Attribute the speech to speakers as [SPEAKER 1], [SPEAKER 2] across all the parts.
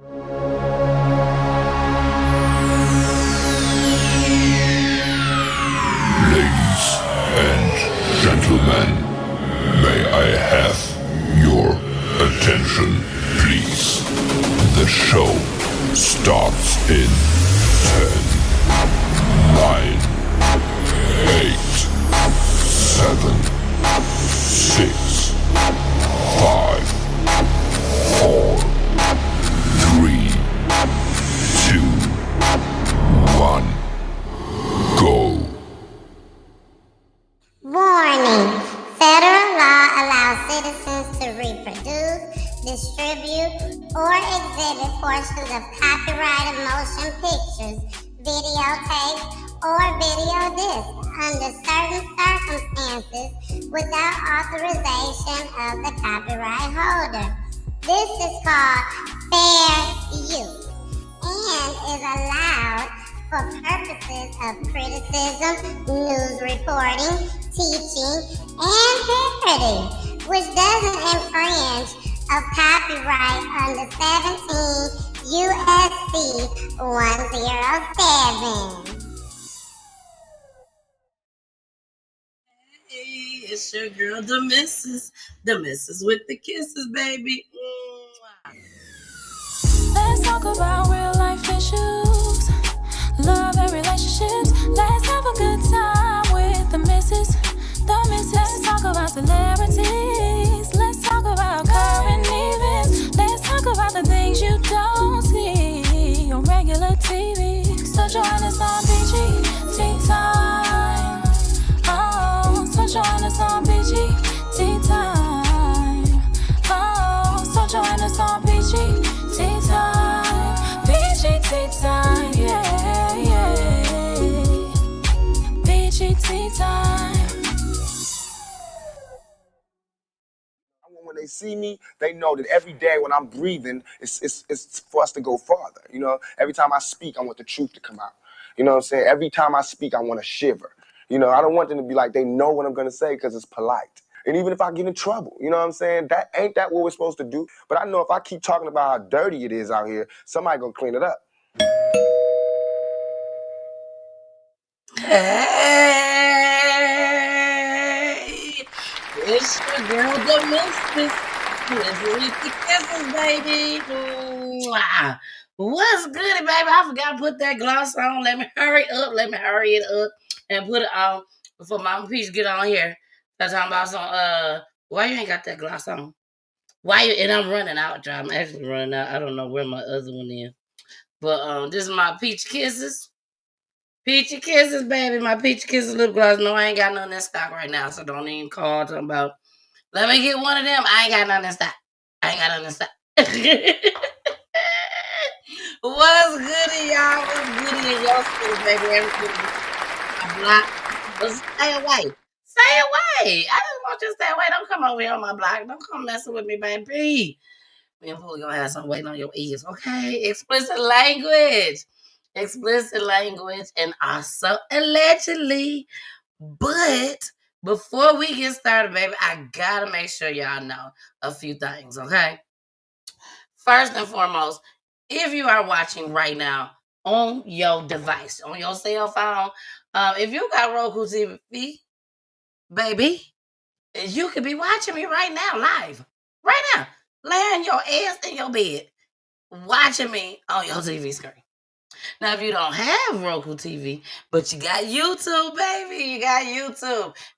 [SPEAKER 1] Ladies and gentlemen, may I have your attention, please? The show starts in 10, 9, 8, 7, 6, 5, 4, 3, 2, 1, go.
[SPEAKER 2] Warning. Federal law allows citizens to reproduce, distribute, or exhibit portions of copyrighted motion pictures, videotapes, or video discs under certain circumstances without authorization of the copyright holder. This is called fair use and is allowed for purposes of criticism, news reporting, teaching, and parody, which doesn't infringe of copyright under 17 USC 107.
[SPEAKER 3] Hey, it's your girl, the missus with the kisses, baby.
[SPEAKER 4] Let's talk about real life issues, love and relationships. Let's have a good time with the missus. Let's talk about celebrities. Let's talk about current events. Let's talk about the things you don't see on regular TV. So join us on BGT time. Oh, so join us on BGT time. Oh, so join us on BGT time. BGT time, yeah, yeah. BGT time.
[SPEAKER 5] When they see me, they know that every day when I'm breathing, it's for us to go farther. You know, every time I speak, I want the truth to come out. You know what I'm saying? Every time I speak, I want to shiver. You know, I don't want them to be like, they know what I'm going to say because it's polite. And even if I get in trouble, you know what I'm saying? That ain't that what we're supposed to do? But I know if I keep talking about how dirty it is out here, somebody going to clean it up.
[SPEAKER 3] Hey, it's your girl, the missus with the kisses, baby. Mwah. What's good, baby? I forgot to put that gloss on. Let me hurry it up and put it on before Mama Peach get on here. That's talking about some, why you ain't got that gloss on? And I'm running out, y'all. I'm actually running out. I don't know where my other one is. But this is my Peach Kisses. Peachy Kisses, baby. My Peachy Kisses lip gloss. No, I ain't got none in stock right now, so don't even call talking about, let me get one of them. I ain't got none in stock. What's goody, y'all? What's goody in your school, baby? Everything a block. But stay away. Stay away. I just want you to stay away. Don't come over here on my block. Don't come messing with me, baby. Me and Pooh gonna have some waiting on your ears, okay? Explicit language, and also allegedly. But before we get started, baby, I gotta make sure y'all know a few things, okay? First and foremost, if you are watching right now on your device, on your cell phone, if you got Roku TV, baby, you could be watching me right now, live, right now, laying your ass in your bed, watching me on your TV screen. Now, if you don't have Roku TV, but you got YouTube, baby,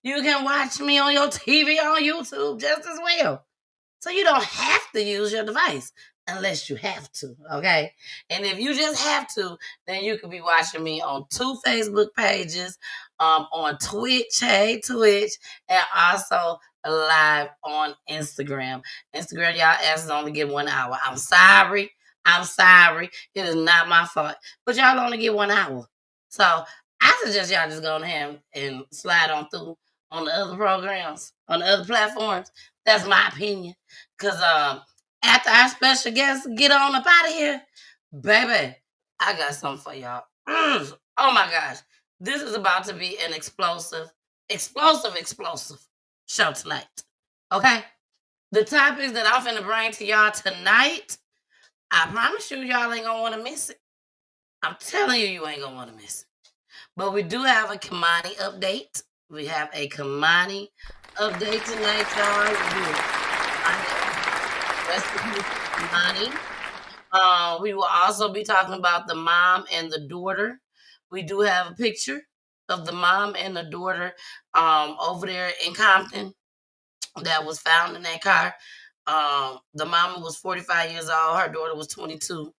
[SPEAKER 3] you can watch me on your TV on YouTube just as well. So you don't have to use your device unless you have to, okay? And if you just have to, then you could be watching me on 2 Facebook pages, on Twitch, hey, Twitch, and also live on Instagram. Instagram, y'all asses only get 1 hour. I'm sorry. It is not my fault. But y'all only get 1 hour. So I suggest y'all just go ahead and slide on through on the other programs, on the other platforms. That's my opinion. Because after our special guests get on up out of here, baby, I got something for y'all. Oh my gosh. This is about to be an explosive show tonight. Okay? The topics that I'm finna bring to y'all tonight, I promise you, y'all ain't gonna want to miss it. I'm telling you, you ain't gonna want to miss it. But we do have a Keimani update. We have a Keimani update tonight, y'all. Rest in peace, Keimani. We will also be talking about the mom and the daughter. We do have a picture of the mom and the daughter over there in Compton that was found in that car. The mama was 45 years old. Her daughter was 22.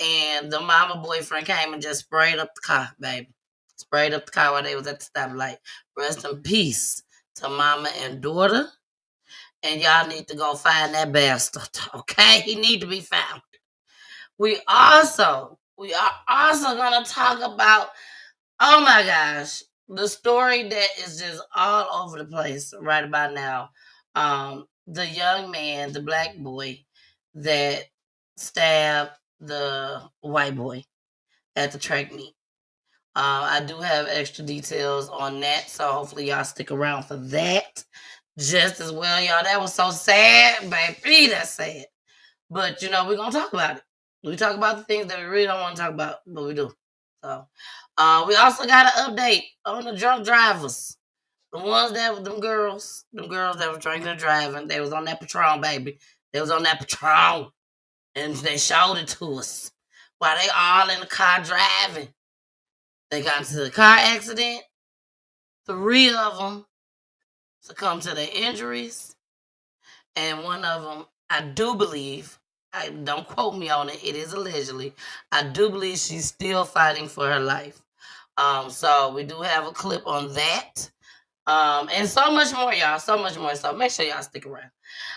[SPEAKER 3] And the mama boyfriend came and just sprayed up the car, baby. Sprayed up the car while they was at the stoplight. Rest in peace to mama and daughter. And y'all need to go find that bastard, okay? He need to be found. We are also gonna talk about, oh my gosh, the story that is just all over the place right about now. The young man, the black boy that stabbed the white boy at the track meet. I do have extra details on that, so hopefully y'all stick around for that just as well, y'all. That was so sad, baby. That's sad. But you know, we're gonna talk about it. We talk about the things that we really don't want to talk about, but we do. So we also got an update on the drunk drivers. The ones that were them girls that were drinking and driving, they was on that Patron, baby. They was on that Patron. And they showed it to us while they all in the car driving. They got into the car accident. 3 of them succumbed to their injuries. And one of them, I do believe, I don't quote me on it, it is allegedly, I do believe she's still fighting for her life. So we do have a clip on that. And so much more, y'all. So much more. So make sure y'all stick around.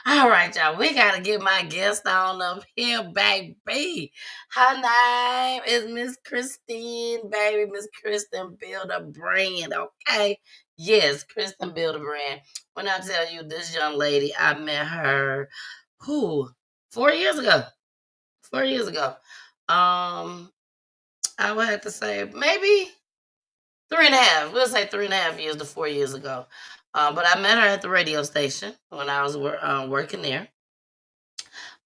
[SPEAKER 3] All right, y'all. We gotta get my guest on up here, baby. Her name is Miss Christine, baby. Miss Kristen Build a Brand. Okay. Yes, Kristen Build a Brand. When I tell you this young lady, I met her 4 years ago. 4 years ago. I would have to say maybe 3.5. We'll say 3.5 years to 4 years ago. But I met her at the radio station when I was working there.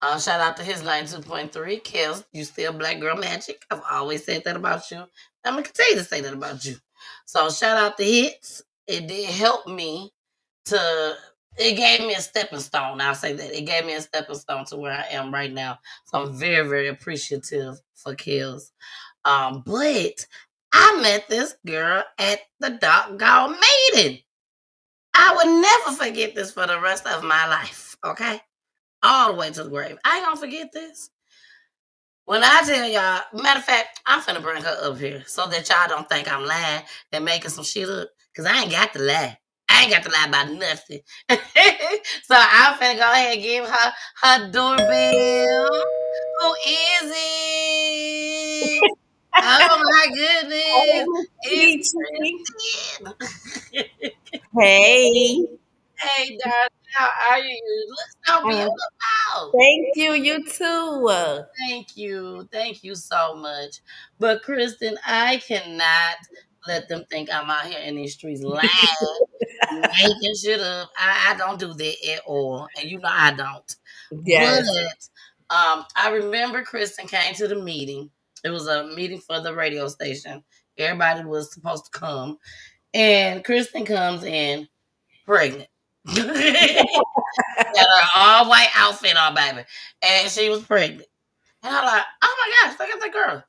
[SPEAKER 3] Shout out to his 92.3. Kels, you still Black Girl Magic. I've always said that about you. I'm going to continue to say that about you. So shout out to Hits. It did help me it gave me a stepping stone. I'll say that. It gave me a stepping stone to where I am right now. So I'm very, very appreciative for Kels. But I met this girl at the doggone meeting. I would never forget this for the rest of my life, okay? All the way to the grave. I ain't gonna forget this. When I tell y'all, matter of fact, I'm finna bring her up here so that y'all don't think I'm lying and making some shit up. Because I ain't got to lie. I ain't got to lie about nothing. So I'm finna go ahead and give her doorbell. Who is it? Oh my goodness. It's Kristen.
[SPEAKER 6] Hey,
[SPEAKER 3] Hey, darling, how are you? You look so
[SPEAKER 6] I am.
[SPEAKER 3] beautiful.
[SPEAKER 6] Thank you. You too.
[SPEAKER 3] Thank you. Thank you so much. But Kristen, I cannot let them think I'm out here in these streets lying, making shit up. I don't do that at all. And you know I don't. But
[SPEAKER 6] Yes.
[SPEAKER 3] I remember Kristen came to the meeting. It was a meeting for the radio station. Everybody was supposed to come. And Kristen comes in pregnant. Got her all white outfit on, baby. And she was pregnant. And I'm like, oh my gosh, look at the girl.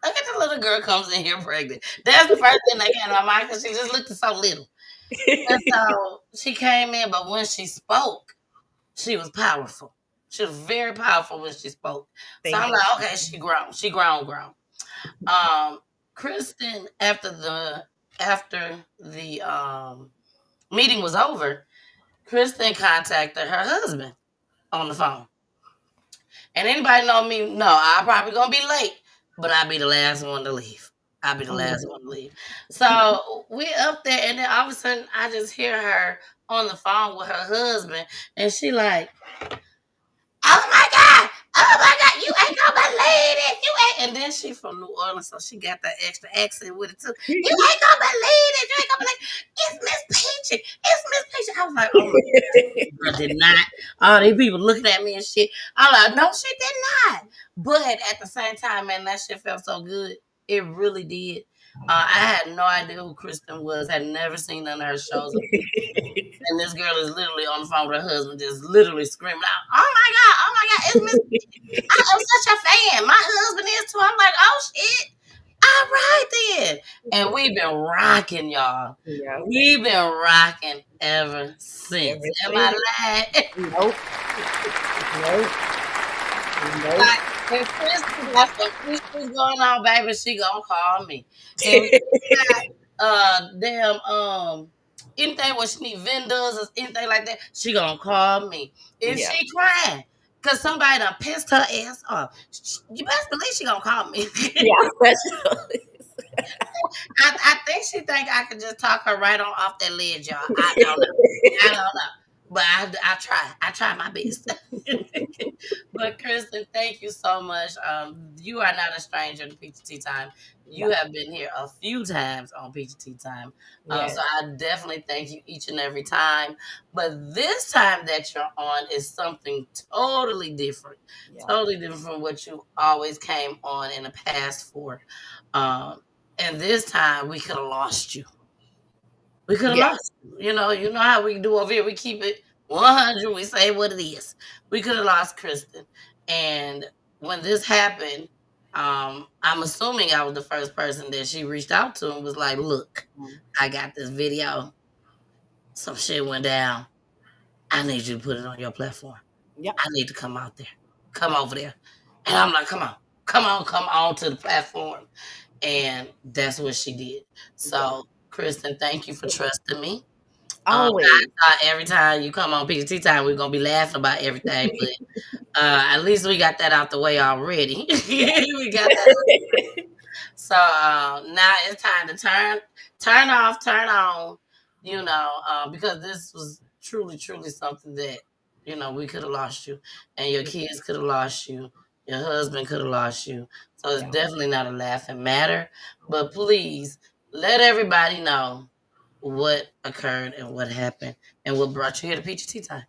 [SPEAKER 3] Look at the little girl comes in here pregnant. That's the first thing that came to my mind because she just looked so little. And so she came in, but when she spoke, she was powerful. She was very powerful when she spoke. So
[SPEAKER 6] Thank
[SPEAKER 3] I'm like, okay, she grown. She grown. Kristen, after the meeting was over, Kristen contacted her husband on the phone. And anybody know me? No, I'm probably gonna be late, but I'll be the last one to leave. I'll be the last one to leave. So we up there, and then all of a sudden, I just hear her on the phone with her husband, and she like, oh my God, you ain't gonna believe it, you ain't." And then she from New Orleans, so she got that extra accent with it too. You ain't gonna believe it, you ain't gonna believe it. It's Miss Peachy. It's Miss Peachy. I was like, oh my girl did not. All these people looking at me and shit. I'm like, no, she did not. But at the same time, man, that shit felt so good. It really did. I had no idea who Kristen was. Had never seen none of her shows or pictures. And this girl is literally on the phone with her husband, just literally screaming out, oh my God, it's Miss Peachy. I am such a fan. My husband is too. I'm like, oh shit. All right then. And we've been rocking, y'all.
[SPEAKER 6] Yeah.
[SPEAKER 3] We've been rocking ever since.
[SPEAKER 6] Ever
[SPEAKER 3] Am
[SPEAKER 6] since.
[SPEAKER 3] I lying?
[SPEAKER 6] Nope. Nope. Nope.
[SPEAKER 3] Like, if Kristen got some issues going on, baby, she gonna call me. If she got damn anything where she need vendors or anything like that, she gonna call me. If
[SPEAKER 6] Yeah.
[SPEAKER 3] she crying because somebody done pissed her ass off, you best believe she gonna call me.
[SPEAKER 6] Yeah. Especially.
[SPEAKER 3] I think she think I could just talk her right on off that ledge, y'all. I don't know. I don't know. But I try. I try my best. But Kristen, thank you so much. You are not a stranger to Peach Tea Time. You
[SPEAKER 6] No.
[SPEAKER 3] have been here a few times on Peach Tea Time.
[SPEAKER 6] Yeah.
[SPEAKER 3] So I definitely thank you each and every time. But this time that you're on is something totally different.
[SPEAKER 6] Yeah.
[SPEAKER 3] Totally different from what you always came on in the past for. Um, and this time we could have lost you. We could have
[SPEAKER 6] Yeah.
[SPEAKER 3] lost you. You know how we do over here. We keep it 100. We say what it is. We could have lost Kristen. And when this happened, I'm assuming I was the first person that she reached out to and was like, look,
[SPEAKER 6] Mhm.
[SPEAKER 3] I got this video. Some shit went down. I need you to put it on your platform.
[SPEAKER 6] Yeah.
[SPEAKER 3] I need to come out there. Come over there. And I'm like, come on. Come on to the platform. And that's what she did. So, Kristen, thank you for trusting me. I
[SPEAKER 6] Always.
[SPEAKER 3] thought every time you come on PGT time, we're gonna be laughing about everything, but at least we got that out the way already. We got that. So now it's time to turn off, turn on. Because this was truly something that we could have lost you, and your kids could have lost you, your husband could have lost you. So it's
[SPEAKER 6] Yeah.
[SPEAKER 3] definitely not a laughing matter. But please let everybody know what occurred and what happened and what brought you here to Peachy Tea Time.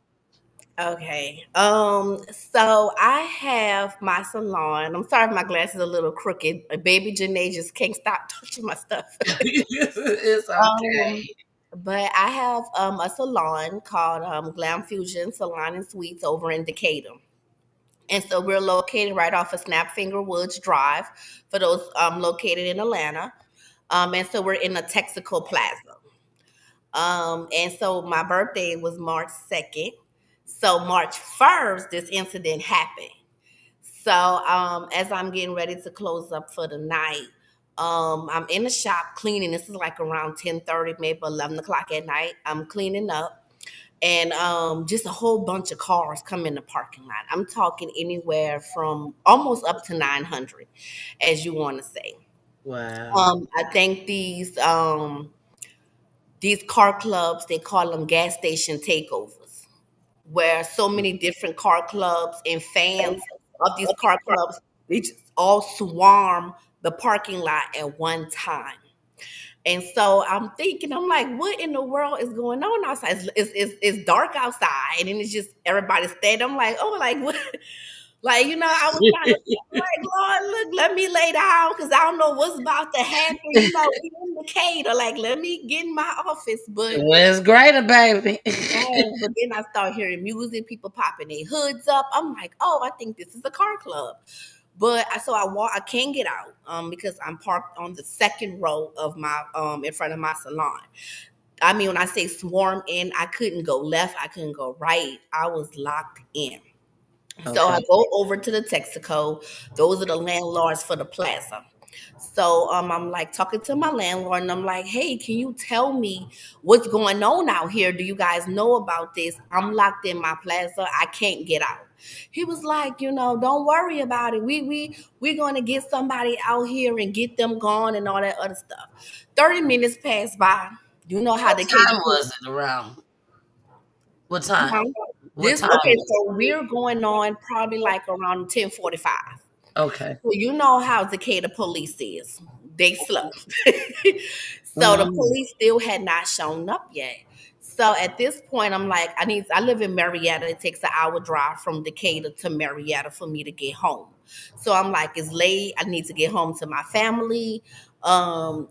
[SPEAKER 6] Okay. So I have my salon. I'm sorry if my glasses are a little crooked. Baby Janae just can't stop touching my stuff.
[SPEAKER 3] It's
[SPEAKER 6] um,
[SPEAKER 3] okay.
[SPEAKER 6] but I have a salon called Glam Fusion Salon and Suites over in Decatur. And so we're located right off of Snapfinger Woods Drive for those located in Atlanta. And so we're in the Texaco Plaza. And so my birthday was March 2nd. So March 1st, this incident happened. So as I'm getting ready to close up for the night, I'm in the shop cleaning. This is like around 10:30, maybe 11 o'clock at night. I'm cleaning up. And just a whole bunch of cars come in the parking lot. I'm talking anywhere from almost up to 900, as you want to say.
[SPEAKER 3] Wow.
[SPEAKER 6] I think these car clubs, they call them gas station takeovers, where so many different car clubs and fans of these car clubs, they just all swarm the parking lot at one time. And so I'm thinking, I'm like, what in the world is going on outside? It's dark outside, and then it's just everybody staying. I'm like, oh, like what? Like, I was trying to like, Lord, look, let me lay down because I don't know what's about to happen. We in Decatur. Like, let me get in my office. But
[SPEAKER 3] What's greater, baby?
[SPEAKER 6] yes, but then I start hearing music, people popping their hoods up. I'm like, oh, I think this is a car club. But so I walk, I can't get out because I'm parked on the second row of my in front of my salon. I mean, when I say swarm in, I couldn't go left, I couldn't go right. I was locked in. So
[SPEAKER 3] Okay.
[SPEAKER 6] I go over to the Texaco. Those are the landlords for the plaza. So I'm like talking to my landlord, and I'm like, "Hey, can you tell me what's going on out here? Do you guys know about this? I'm locked in my plaza. I can't get out." He was like, "Don't worry about it. We're gonna get somebody out here and get them gone and all that other stuff." 30 minutes passed by. You know how
[SPEAKER 3] What
[SPEAKER 6] they
[SPEAKER 3] time
[SPEAKER 6] can.
[SPEAKER 3] was it around? What time? What
[SPEAKER 6] This
[SPEAKER 3] time
[SPEAKER 6] okay,
[SPEAKER 3] was
[SPEAKER 6] so we're going on probably like around 10:45.
[SPEAKER 3] it? Okay.
[SPEAKER 6] So you know how Decatur police is. They slow. So the
[SPEAKER 3] Mhm.
[SPEAKER 6] police still had not shown up yet. So at this point, I'm like, I live in Marietta. It takes an hour drive from Decatur to Marietta for me to get home. So I'm like, it's late. I need to get home to my family.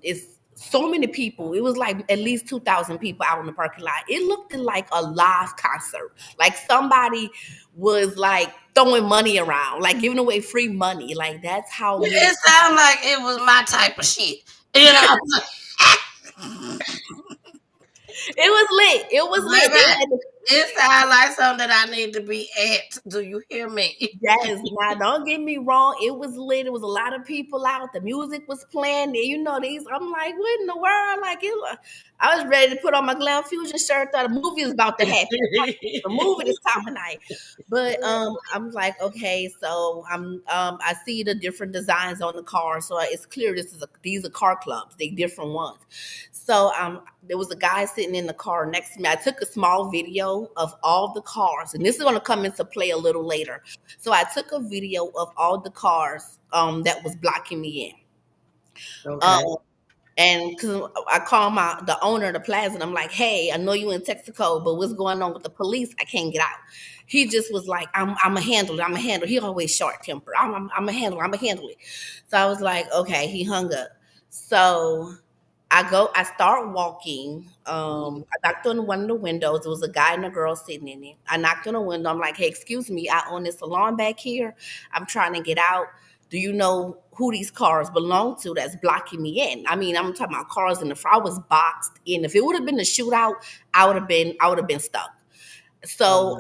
[SPEAKER 6] It's so many people. It was like at least 2,000 people out in the parking lot. It looked like a live concert. Like somebody was like throwing money around, like giving away free money. Like that's how many.
[SPEAKER 3] It sounded like it was my type of shit. You know,
[SPEAKER 6] It was lit. It was lit. They
[SPEAKER 3] baby,
[SPEAKER 6] had the.
[SPEAKER 3] it sounds like something that I need to be at. Do you hear me?
[SPEAKER 6] Yes, now don't get me wrong. It was lit. It was a lot of people out. The music was playing. You know these. I'm like, what in the world? Like it. I was ready to put on my Glam Fusion shirt. Thought the movie was about to happen. The movie this time of night. But I'm like, okay, so I see the different designs on the car, so it's clear these are car clubs. They different ones. So there was a guy sitting in the car next to me. I took a small video of all the cars, and this is going to come into play a little later. So I took a video of all the cars that was blocking me in.
[SPEAKER 3] Okay.
[SPEAKER 6] And because I called the owner of the plaza, and I'm like, "Hey, I know you in Texaco, but what's going on with the police? I can't get out." He just was like, "I'm a handle it. I'm a handle." He always short temper. I'm a handle. I'm a handle it. So I was like, "Okay." He hung up. So I start walking. I knocked on one of the windows. There was a guy and a girl sitting in it. I knocked on the window. I'm like, "Hey, excuse me, I own this salon back here. I'm trying to get out. Do you know who these cars belong to that's blocking me in?" I mean, I'm talking about cars in the front. I was boxed in. If it would have been a shootout, I would have been stuck. So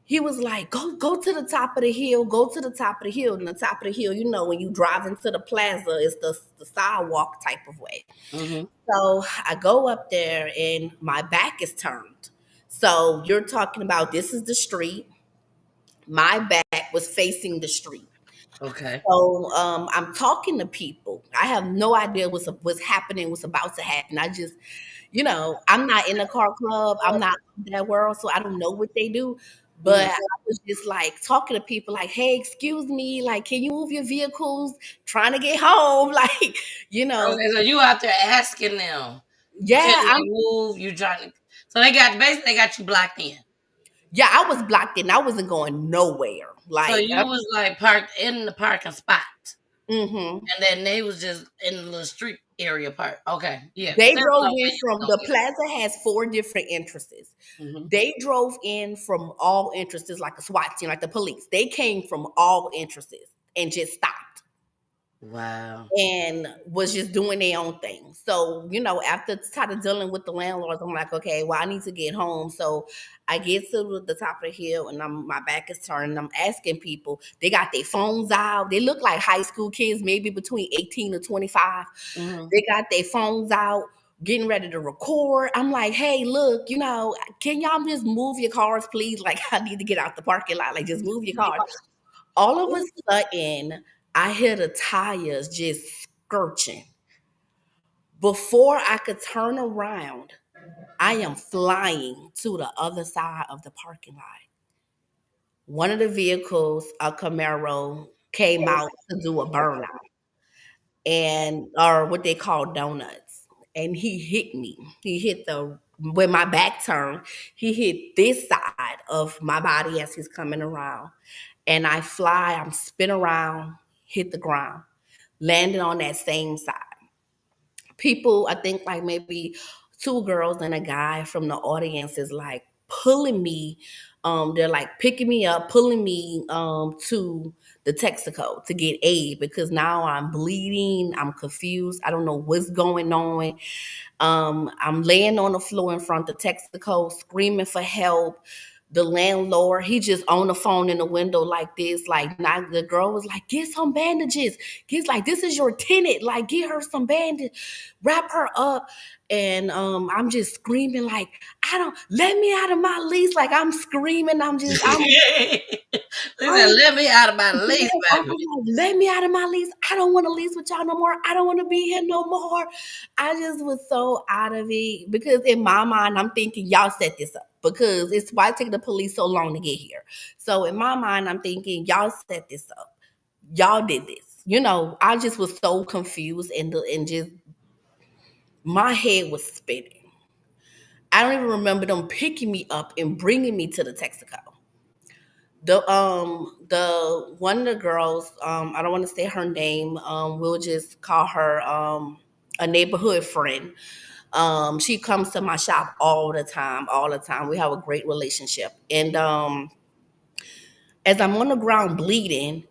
[SPEAKER 6] he was like, go to the top of the hill, go to the top of the hill. And the top of the hill, you know, when you drive into the plaza, it's the sidewalk type of way.
[SPEAKER 3] Mm-hmm.
[SPEAKER 6] So I go up there and my back is turned. So you're talking about this is the street. My back was facing the street.
[SPEAKER 3] Okay.
[SPEAKER 6] So I'm talking to people. I have no idea what's happening, what's about to happen. I just, I'm not in the car club. I'm not in that world, so I don't know what they do. But
[SPEAKER 3] Mm.
[SPEAKER 6] I was just like talking to people, like, "Hey, excuse me, like, can you move your vehicles? Trying to get home, like, you know."
[SPEAKER 3] Okay, so you out there asking them, can
[SPEAKER 6] Yeah,
[SPEAKER 3] they move? You trying to, so they got you blocked in.
[SPEAKER 6] yeah, I was blocked in. I wasn't going nowhere.
[SPEAKER 3] So
[SPEAKER 6] Like,
[SPEAKER 3] you was like parked in the parking spot,
[SPEAKER 6] mm-hmm.
[SPEAKER 3] and then they was just in the little street area part. Okay, yeah, 'cause
[SPEAKER 6] They
[SPEAKER 3] they don't
[SPEAKER 6] drove
[SPEAKER 3] know
[SPEAKER 6] in
[SPEAKER 3] where you
[SPEAKER 6] from
[SPEAKER 3] was
[SPEAKER 6] the
[SPEAKER 3] gonna
[SPEAKER 6] plaza has four different entrances.
[SPEAKER 3] get. Mm-hmm.
[SPEAKER 6] They drove in from all entrances like a SWAT team, like the police. They came from all entrances and just stopped
[SPEAKER 3] Wow.
[SPEAKER 6] and was just doing their own thing. So, after started dealing with the landlords, I'm like, okay, well, I need to get home. So I get to the top of the hill and my back is turned and I'm asking people, they got their phones out. They look like high school kids, maybe between 18 to 25.
[SPEAKER 3] Mm-hmm.
[SPEAKER 6] They got their phones out, getting ready to record. I'm like, hey, look, can y'all just move your cars, please? Like, I need to get out the parking lot. Like, just move your cars. All of a sudden, I hear the tires just skirching. Before I could turn around, I am flying to the other side of the parking lot. One of the vehicles, a Camaro, came out to do a burnout or what they call donuts. And he hit me. He hit when my back turned, he hit this side of my body as he's coming around. And I'm spin around, hit the ground, landed on that same side. People, I think like maybe two girls and a guy from the audience is like pulling me. They're like picking me up, pulling me to the Texaco to get aid because now I'm bleeding. I'm confused. I don't know what's going on. I'm laying on the floor in front of Texaco, screaming for help. The landlord, he just on the phone in the window like this. Like, now the girl was like, get some bandages. He's like, this is your tenant. Like, get her some bandage, wrap her up. And I'm just screaming like, I don't let me out of my lease. Like I'm screaming.
[SPEAKER 3] They said, let me out of my lease,
[SPEAKER 6] I
[SPEAKER 3] baby.
[SPEAKER 6] was like, let me out of my lease. I don't want to lease with y'all no more. I don't want to be here no more. I just was so out of it because in my mind, I'm thinking y'all set this up because it's why it took the police so long to get here. So in my mind, I'm thinking y'all set this up. Y'all did this. I just was so confused and just my head was spinning. I don't even remember them picking me up and bringing me to the Texaco. The one of the girls, I don't want to say her name. We'll just call her a neighborhood friend. She comes to my shop all the time, all the time. We have a great relationship. And as I'm on the ground bleeding,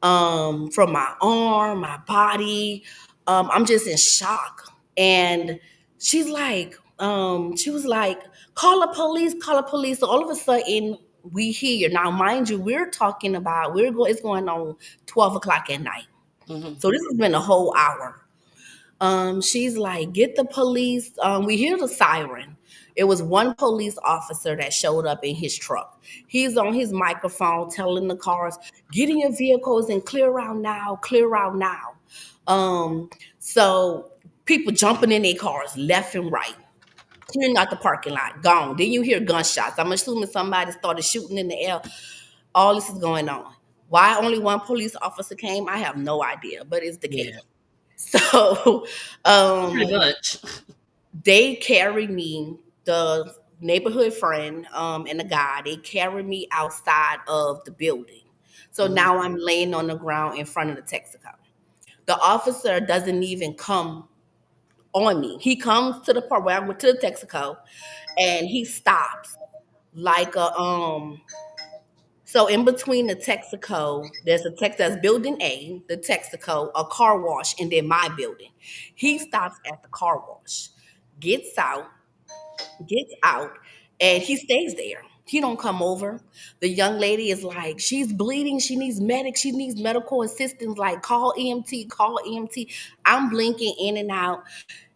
[SPEAKER 6] from my arm, my body, I'm just in shock. And she was like, call the police, call the police. So all of a sudden, we hear now, mind you, it's going on 12 o'clock at night.
[SPEAKER 3] Mm-hmm.
[SPEAKER 6] So this has been a whole hour. She's like, get the police. We hear the siren. It was one police officer that showed up in his truck. He's on his microphone telling the cars, get in your vehicles and clear out now, clear out now. So people jumping in their cars left and right, clearing out the parking lot, gone. Then you hear gunshots. I'm assuming somebody started shooting in the air. All this is going on. Why only one police officer came, I have no idea, but it's the
[SPEAKER 3] Yeah,
[SPEAKER 6] case. So
[SPEAKER 3] pretty much.
[SPEAKER 6] they carry me, the neighborhood friend and the guy, they carry me outside of the building. So
[SPEAKER 3] Mm-hmm.
[SPEAKER 6] now I'm laying on the ground in front of the Texaco. The officer doesn't even come on me. He comes to the part where I went to the Texaco and he stops like a so in between the Texaco, there's a that's building A, the Texaco, a car wash, and then my building. He stops at the car wash, gets out, gets out, and he stays there. He don't come over. The young lady is like, she's bleeding. She needs medic. She needs medical assistance. Like, call EMT, call EMT. I'm blinking in and out.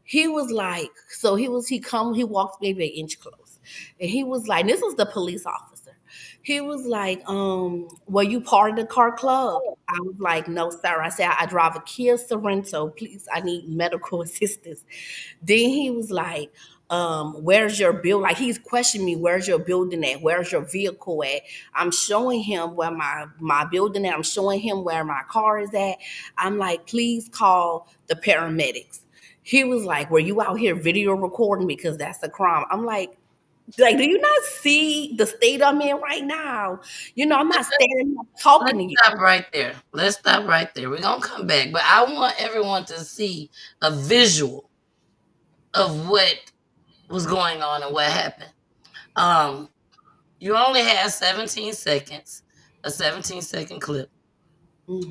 [SPEAKER 6] He was like, he walked maybe an inch close. And he was like, this was the police officer. He was like, were you part of the car club? I was like, no, sir. I said, I drive a Kia Sorento. Please, I need medical assistance. Then he was like, where's your build? Like he's questioning me, where's your building at? Where's your vehicle at? I'm showing him where my building at. I'm showing him where my car is at. I'm like, please call the paramedics. He was like, were you out here video recording? Because that's a crime. I'm like, do you not see the state I'm in right now? You know, I'm not standing up talking
[SPEAKER 3] Let's
[SPEAKER 6] to you.
[SPEAKER 3] stop right there. Let's stop right there. We're gonna come back, but I want everyone to see a visual of what was going on and what happened. Um, you only had 17 seconds, a 17-second clip.
[SPEAKER 6] Hmm.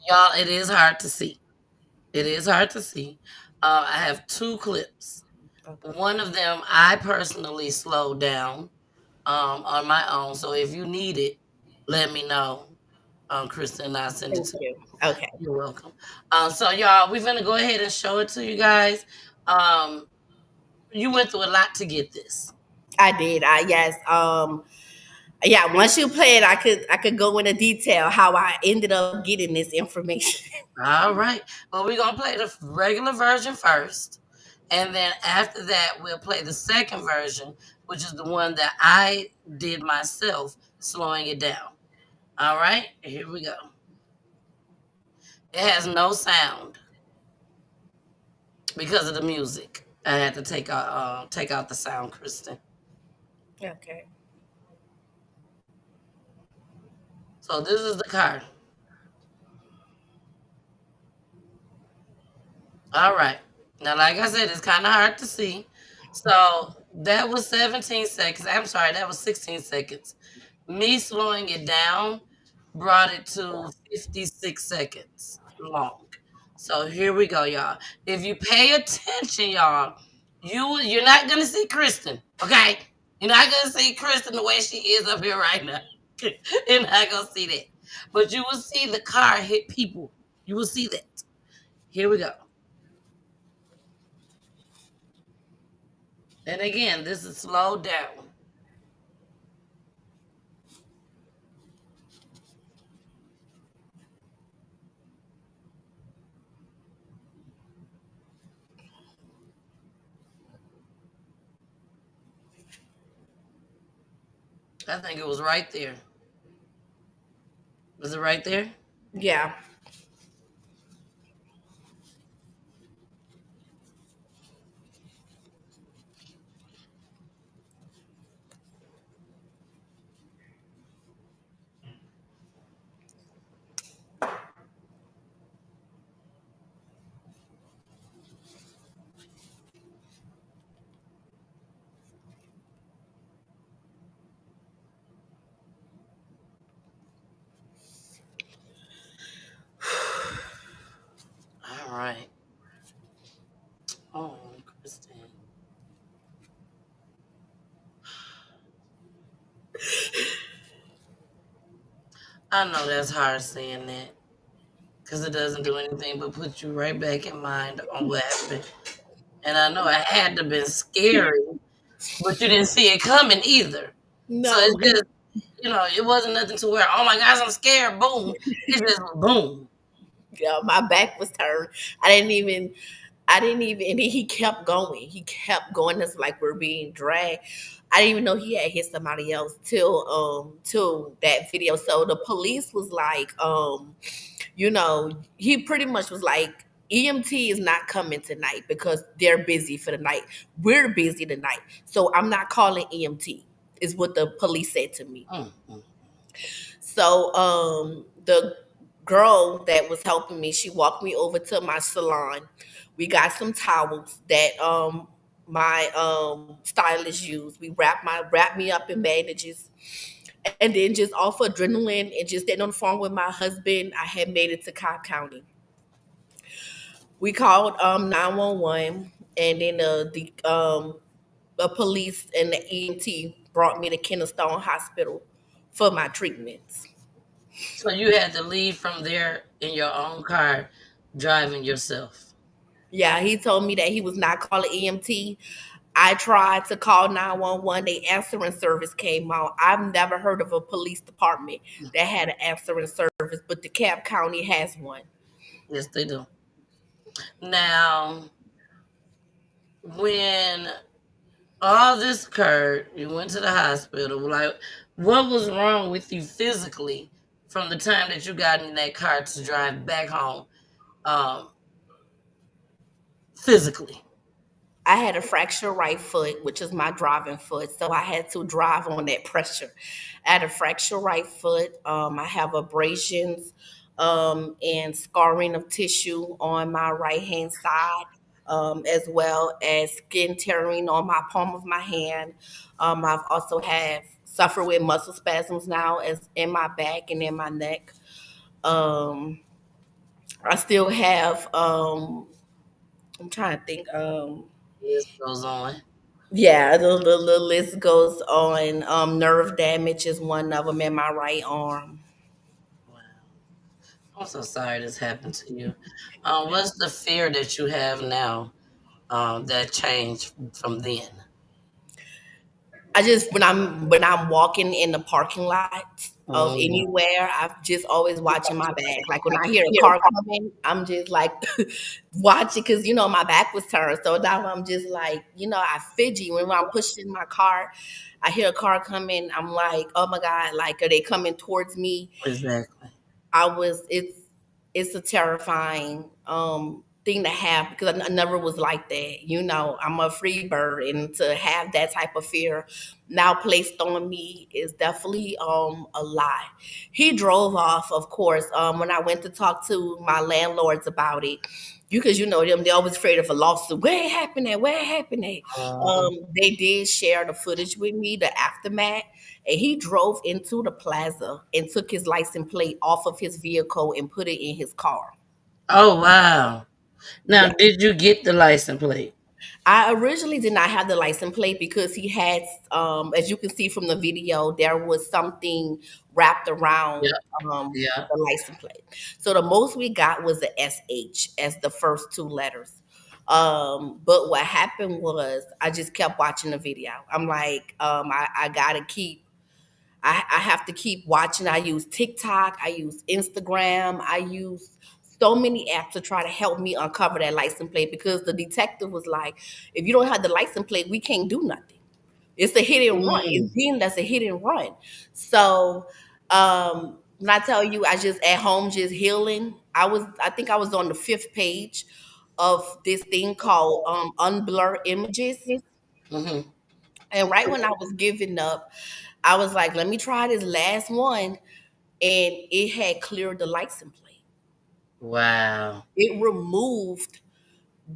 [SPEAKER 3] Y'all, it is hard to see. It is hard to see. I have two clips.
[SPEAKER 6] Okay.
[SPEAKER 3] One of them I personally slowed down on my own. So if you need it, let me know, Kristen, and I'll send it
[SPEAKER 6] Thank
[SPEAKER 3] to
[SPEAKER 6] you. Okay.
[SPEAKER 3] you. You're welcome. So y'all, we're gonna go ahead and show it to you guys. Um, you went through a lot to get this.
[SPEAKER 6] I did. I yes. Yeah, once you play it, I could go into detail how I ended up getting this information.
[SPEAKER 3] All right. Well, we're gonna play the regular version first, and then after that, we'll play the second version, which is the one that I did myself, slowing it down. All right, here we go. It has no sound because of the music. I had to take out the sound, Kristen.
[SPEAKER 6] Okay.
[SPEAKER 3] So this is the car. All right. Now, like I said, it's kind of hard to see. So that was 17 seconds. I'm sorry, that was 16 seconds. Me slowing it down brought it to 56 seconds long. So here we go, y'all. If you pay attention, y'all, you're not gonna see Kristen, okay? You're not gonna see Kristen the way she is up here right now. You're not gonna see that. But you will see the car hit people. You will see that. Here we go. And again, this is slowed down. I think it was right there. Was it right there?
[SPEAKER 6] Yeah.
[SPEAKER 3] I know that's hard saying that because it doesn't do anything but put you right back in mind on what happened. And I know it had to been scary, but you didn't see it coming either. So
[SPEAKER 6] No,
[SPEAKER 3] it's just, it wasn't nothing to where, oh my gosh, I'm scared. Boom. It's just boom.
[SPEAKER 6] yeah, my back was turned. I didn't even, and he kept going. He kept going. It's like we're being dragged. I didn't even know he had hit somebody else till that video. So the police was like, he pretty much was like, EMT is not coming tonight because they're busy for the night. We're busy tonight. So I'm not calling EMT, is what the police said to me.
[SPEAKER 3] Mm, mm.
[SPEAKER 6] So the girl that was helping me, she walked me over to my salon. We got some towels that my stylist used. We wrapped me up in bandages, and then just off adrenaline and just staying on the phone with my husband, I had made it to Cobb County. We called 911, and then the police and the EMT brought me to Kennesaw Hospital for my treatments.
[SPEAKER 3] So you had to leave from there in your own car, driving yourself.
[SPEAKER 6] Yeah, he told me that he was not calling EMT. I tried to call 911. The answering service came out. I've never heard of a police department that had an answering service, but DeKalb County has one.
[SPEAKER 3] Yes, they do. Now, when all this occurred, you went to the hospital. Like, what was wrong with you physically from the time that you got in that car to drive back home? Um, physically.
[SPEAKER 6] I had a fractured right foot, which is my driving foot, so I had to drive on that pressure. I had a fractured right foot. I have abrasions and scarring of tissue on my right hand side, as well as skin tearing on my palm of my hand. I've also have suffer with muscle spasms now, as in my back and in my neck. Um, I still have. I'm trying to think.
[SPEAKER 3] This goes on.
[SPEAKER 6] Yeah, the list goes on. Nerve damage is one of them in my right arm.
[SPEAKER 3] Wow. I'm so sorry this happened to you. What's the fear that you have now that changed from then?
[SPEAKER 6] I just when I'm walking in the parking lot of
[SPEAKER 3] Mhm.
[SPEAKER 6] anywhere, I'm just always watching my back. Like when I hear a car coming, I'm just like watching because my back was turned. So now I'm just like I fidget when I'm pushing my car. I hear a car coming. I'm like, oh my god, like are they coming towards me?
[SPEAKER 3] Exactly.
[SPEAKER 6] I was it's a terrifying thing to have because I never was like that. I'm a free bird, and to have that type of fear now placed on me is definitely a lie. He drove off, of course. When I went to talk to my landlords about it, because them, they're always afraid of a lawsuit. Where it happened at? Where it happened at?
[SPEAKER 3] Mhm.
[SPEAKER 6] They did share the footage with me, the aftermath, and he drove into the plaza and took his license plate off of his vehicle and put it in his car.
[SPEAKER 3] Oh wow. Now,
[SPEAKER 6] Yeah.
[SPEAKER 3] did you get the license plate?
[SPEAKER 6] I originally did not have the license plate because he had, as you can see from the video, there was something wrapped around
[SPEAKER 3] Yeah. Yeah.
[SPEAKER 6] the license plate. So the most we got was the SH as the first two letters. But what happened was I just kept watching the video. I'm like, I gotta keep I have to keep watching. I use TikTok, I use Instagram, I use so many apps to try to help me uncover that license plate because the detective was like, if you don't have the license plate, we can't do nothing. It's a hit and run. It's
[SPEAKER 3] Mm.
[SPEAKER 6] deemed as a hit and run. So when I tell you I just at home just healing, I think I was on the fifth page of this thing called unblur images.
[SPEAKER 3] Hmm.
[SPEAKER 6] And right when I was giving up, I was like, let me try this last one. And it had cleared the license plate.
[SPEAKER 3] Wow.
[SPEAKER 6] It removed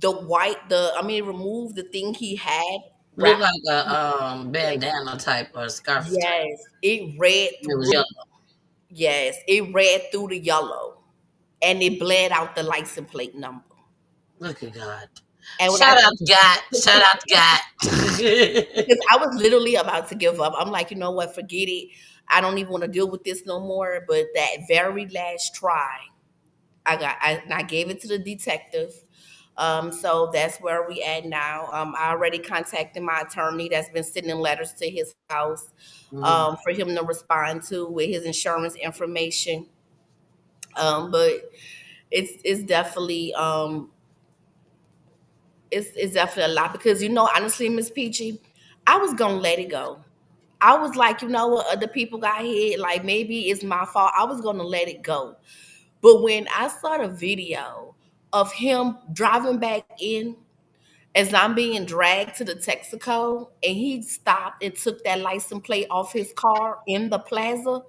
[SPEAKER 6] it removed the thing he had
[SPEAKER 3] Looked
[SPEAKER 6] wrapped.
[SPEAKER 3] like a bandana type or scarf type.
[SPEAKER 6] Yes, it read
[SPEAKER 3] It was yellow.
[SPEAKER 6] through. Yes, it read through the yellow and it bled out the license plate number.
[SPEAKER 3] Look at God.
[SPEAKER 6] And when I
[SPEAKER 3] Shout out to God. Shout out to God.
[SPEAKER 6] because I was literally about to give up. I'm like, you know what, forget it. I don't even want to deal with this no more. But that very last try, I gave it to the detective. So that's where we at now. I already contacted my attorney that's been sending letters to his house
[SPEAKER 3] Mhm.
[SPEAKER 6] for him to respond to with his insurance information. But it's definitely it's definitely a lot because honestly, Miss Peachy, I was gonna let it go. I was like, you know what, other people got hit, like maybe it's my fault. I was gonna let it go. But when I saw the video of him driving back in as I'm being dragged to the Texaco and he stopped and took that license plate off his car in the plaza,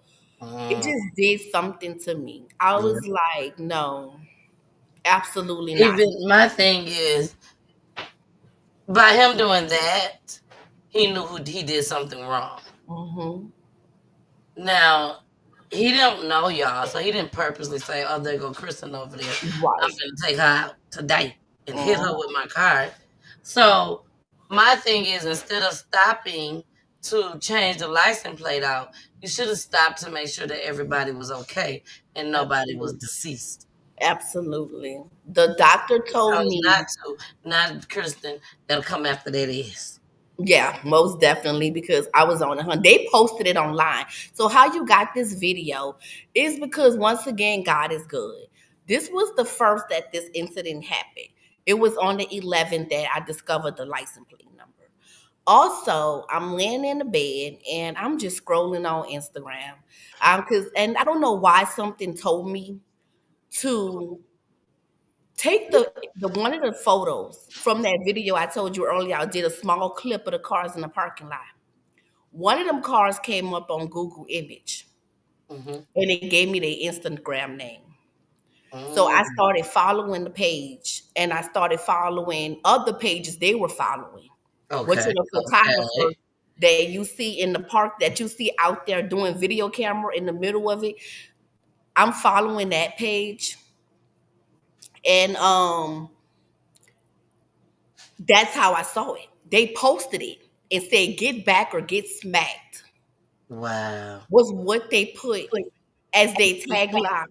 [SPEAKER 6] it
[SPEAKER 3] Mhm.
[SPEAKER 6] just did something to me. I
[SPEAKER 3] Yeah.
[SPEAKER 6] was like, no, absolutely not.
[SPEAKER 3] Even my thing is by him doing that, he knew he did something wrong.
[SPEAKER 6] Hmm.
[SPEAKER 3] Now, he don't know y'all, so he didn't purposely say, "Oh, there go Kristen over there. I'm
[SPEAKER 6] Right.
[SPEAKER 3] finna take her out today and hit her
[SPEAKER 6] Mhm.
[SPEAKER 3] with my car." So my thing is, instead of stopping to change the license plate out, you should have stopped to make sure that everybody was okay and nobody was
[SPEAKER 6] Absolutely.
[SPEAKER 3] deceased.
[SPEAKER 6] Absolutely. The doctor
[SPEAKER 3] He
[SPEAKER 6] told
[SPEAKER 3] chose
[SPEAKER 6] me,
[SPEAKER 3] not Kristen. That'll come after that is.
[SPEAKER 6] yeah, most definitely, because I was on the hunt. They posted it online. So how you got this video is because once again, God is good. This was the first that this incident happened. It was on the 11th that I discovered the license plate number. Also, I'm laying in the bed and I'm just scrolling on Instagram. Cause and I don't know why something told me to take the one of the photos from that video I told you earlier. I did a small clip of the cars in the parking lot. One of them cars came up on Google Image
[SPEAKER 3] Mm-hmm.
[SPEAKER 6] and it gave me their Instagram name. So I
[SPEAKER 3] Mm.
[SPEAKER 6] started following the page and I started following other pages they were following. Which
[SPEAKER 3] Okay.
[SPEAKER 6] are the
[SPEAKER 3] Okay.
[SPEAKER 6] photographers that you see in the park that you see out there doing video camera in the middle of it. I'm following that page and that's how I saw it. They posted it and said get back or get smacked
[SPEAKER 3] Wow.
[SPEAKER 6] was what they put as their tagline.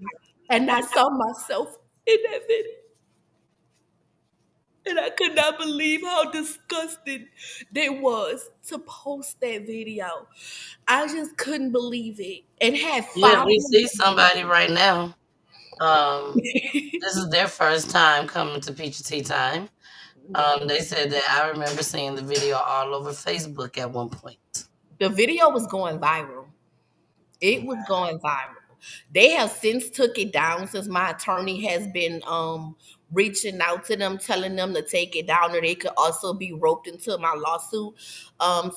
[SPEAKER 6] And I saw myself in that video. And I could not believe how disgusted they was to post that video. I just couldn't believe it. And had
[SPEAKER 3] Yeah, we
[SPEAKER 6] 500.
[SPEAKER 3] see somebody right now. This is their first time coming to Peachy Tea Time. They said that I remember seeing the video all over Facebook at one point.
[SPEAKER 6] The video was going viral. It was going viral. They have since took it down since my attorney has been reaching out to them, telling them to take it down, or they could also be roped into my lawsuit.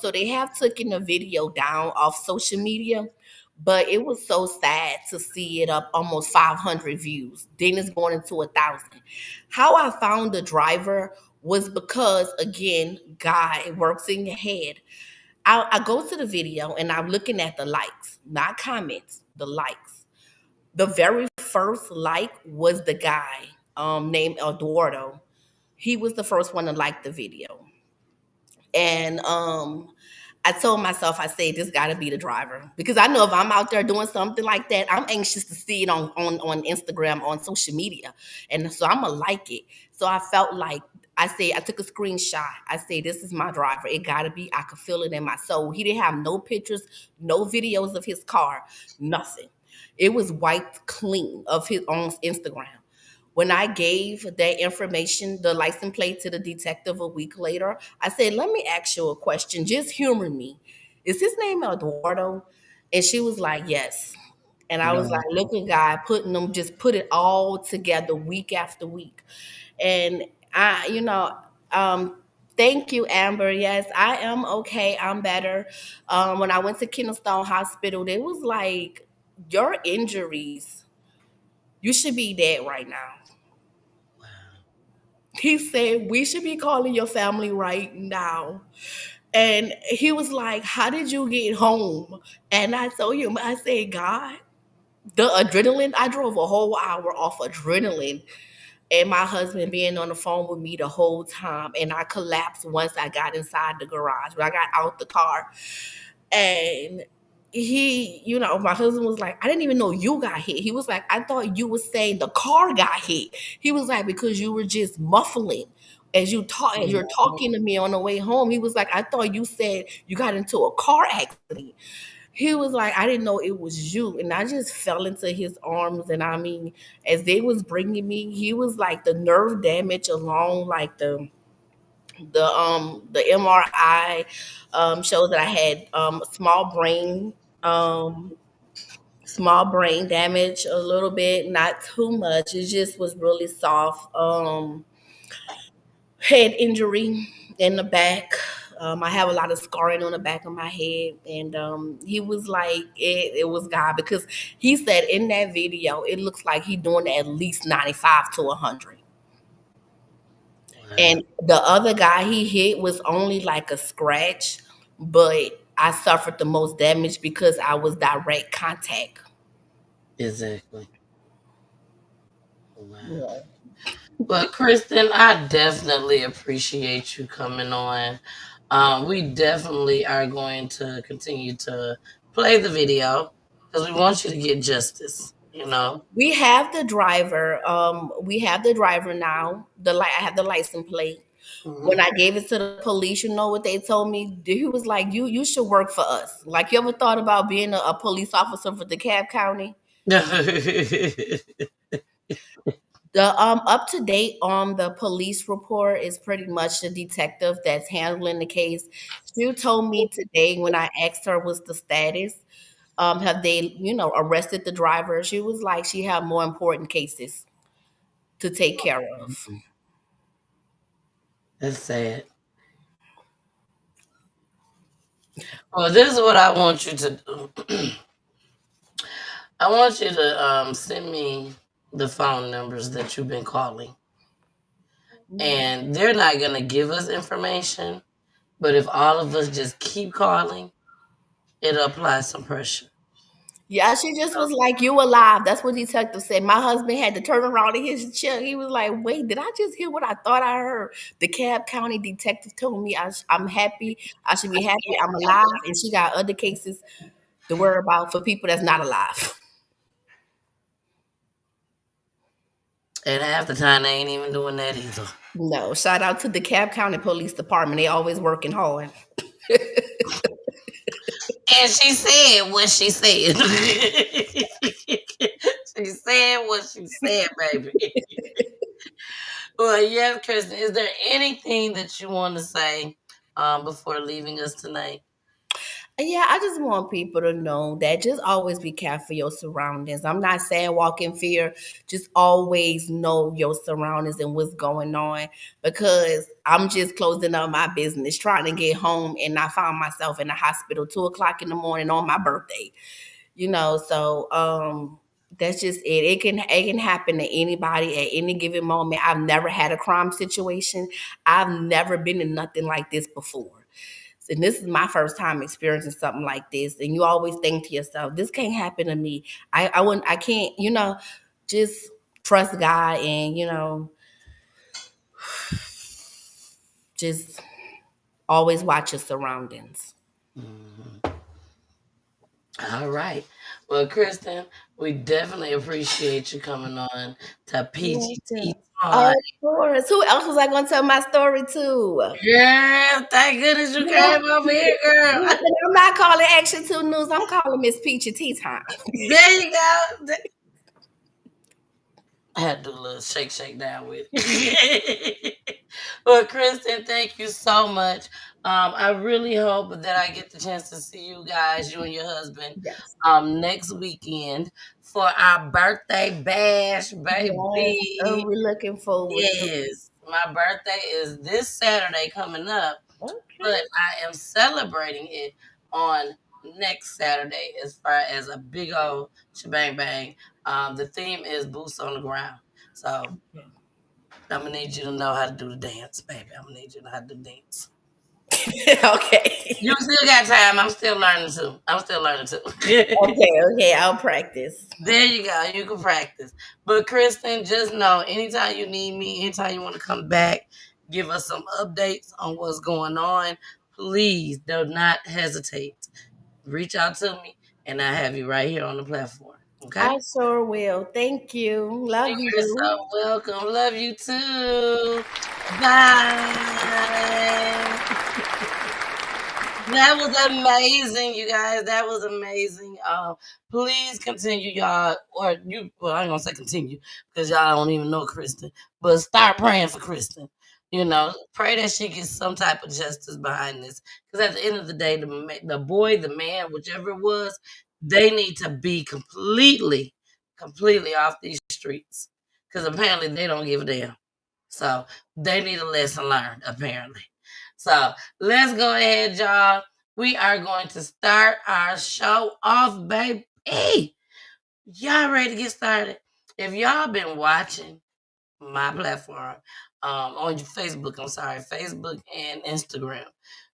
[SPEAKER 6] So they have taken the video down off social media, but it was so sad to see it up almost 500 views. Then it's going into 1,000. How I found the driver was because again, God works in your head. I go to the video and I'm looking at the likes, not comments, the likes. The very first like was the guy named Eduardo. He was the first one to like the video. And I told myself, I said, this got to be the driver because I know if I'm out there doing something like that, I'm anxious to see it on Instagram, on social media, and so I'm gonna like it. So I felt like I took a screenshot. I say, this is my driver. It got to be. I could feel it in my soul. He didn't have no pictures, no videos of his car, nothing. It was wiped clean of his on Instagram. When I gave that information, the license plate to the detective a week later, I said, let me ask you a question. Just humor me. Is his name Eduardo? And she was like, yes. And I was
[SPEAKER 3] Wow.
[SPEAKER 6] like, look at God putting them, just put it all together week after week. And um, thank you, Amber. Yes, I am okay. I'm better. When I went to Kennestone Hospital, they was like, your injuries, you should be dead right now. He said, we should be calling your family right now. And he was like, how did you get home? And I told him, I said, God, the adrenaline, I drove a whole hour off adrenaline and my husband being on the phone with me the whole time. And I collapsed once I got inside the garage, when I got out the car. And my husband was like, I didn't even know you got hit. He was like, I thought you were saying the car got hit. He was like, because you were just muffling as you're talking to me on the way home. He was like, I thought you said you got into a car accident. He was like, I didn't know it was you. And I just fell into his arms. And I mean, as they was bringing me, he was like the nerve damage along like the MRI shows that I had um small brain damage a little bit, not too much. It just was really soft. Head injury in the back. I have a lot of scarring on the back of my head, and he was like, it was God because he said in that video, it looks like he doing at least 95 to 100.
[SPEAKER 3] Wow.
[SPEAKER 6] And the other guy he hit was only like a scratch, but I suffered the most damage because I was direct contact.
[SPEAKER 3] Exactly. Wow.
[SPEAKER 6] Yeah.
[SPEAKER 3] But Kristen, I definitely appreciate you coming on. We definitely are going to continue to play the video because we want you to get justice. You know.
[SPEAKER 6] We have the driver. We have the driver now. I have the license plate. When
[SPEAKER 3] Mhm.
[SPEAKER 6] I gave it to the police, you know what they told me? He was like, "You should work for us." Like, you ever thought about being a police officer for DeKalb County? The up to date on the police report is pretty much the detective that's handling the case. She told me today when I asked her what's the status. Have they, arrested the driver? She was like, she had more important cases to take care of.
[SPEAKER 3] That's sad. Well, this is what I want you to do. I want you to send me the phone numbers that you've been calling. And they're not going to give us information, but if all of us just keep calling, it'll apply some pressure.
[SPEAKER 6] Yeah, she just was like, "You alive?" That's what detective said. My husband had to turn around in his chair. He was like, "Wait, did I just hear what I thought I heard?" The Cab County detective told me I'm happy. I should be happy. I'm alive, and she got other cases to worry about for people that's not alive.
[SPEAKER 3] And half the time, they ain't even doing that either.
[SPEAKER 6] No, shout out to the Cab County Police Department. They always working hard.
[SPEAKER 3] And she said what she said. She said what she said, baby. Well, yes, Kristen, is there anything that you want to say before leaving us tonight?
[SPEAKER 6] Yeah, I just want people to know that just always be careful for your surroundings. I'm not saying walk in fear, just always know your surroundings and what's going on because I'm just closing up my business, trying to get home, and I found myself in the hospital 2 o'clock in the morning on my birthday. So that's just it. It can happen to anybody at any given moment. I've never had a crime situation. I've never been in nothing like this before. And this is my first time experiencing something like this. And you always think to yourself, this can't happen to me. I wouldn't, I can't, just trust God and, just always watch your surroundings.
[SPEAKER 3] Mhm. All right. Well, Kristen, we definitely appreciate you coming on to PGT
[SPEAKER 6] Of
[SPEAKER 3] Talk.
[SPEAKER 6] course. Who else was I going to tell my story to?
[SPEAKER 3] Girl, thank goodness you
[SPEAKER 6] No,
[SPEAKER 3] came over here, girl.
[SPEAKER 6] I'm not calling Action 2 News. I'm calling Miss Peachy Tea Time.
[SPEAKER 3] There you go. I had to do a little shake down with it. Well, Kristen, thank you so much. I really hope that I get the chance to see you guys, you and your husband,
[SPEAKER 6] Yes.
[SPEAKER 3] next weekend for our birthday bash,
[SPEAKER 6] Yes.
[SPEAKER 3] baby.
[SPEAKER 6] We're looking forward to it.
[SPEAKER 3] Yes, my birthday is this Saturday coming up, but
[SPEAKER 6] Okay.
[SPEAKER 3] I am celebrating it on next Saturday as far as a big old shebang bang. The theme is boots on the ground. So I'm gonna need you to know how to do the dance, baby. I'm gonna need you to know how to do dance.
[SPEAKER 6] Okay.
[SPEAKER 3] You still got time. I'm still learning too. I'm still learning too.
[SPEAKER 6] Okay, I'll practice.
[SPEAKER 3] There you go. You can practice. But Kristen, just know anytime you need me, anytime you want to come back, give us some updates on what's going on, please do not hesitate. Reach out to me. and I have you right here on the platform. Okay?
[SPEAKER 6] I sure will. Thank you. Love
[SPEAKER 3] You're
[SPEAKER 6] you.
[SPEAKER 3] so welcome. Love you too. Bye. That was amazing, you guys. That was amazing. Please continue, y'all, or you. Well, I ain't gonna say continue because y'all don't even know Kristen, but start praying for Kristen. You know, pray that she gets some type of justice behind this. Because at the end of the day, the boy, the man, whichever it was, they need to be completely off these streets. Because apparently they don't give a damn. So they need a lesson learned, apparently. So let's go ahead, y'all. We are going to start our show off, baby. Y'all ready to get started? If y'all been watching my platform on Facebook, Facebook and Instagram,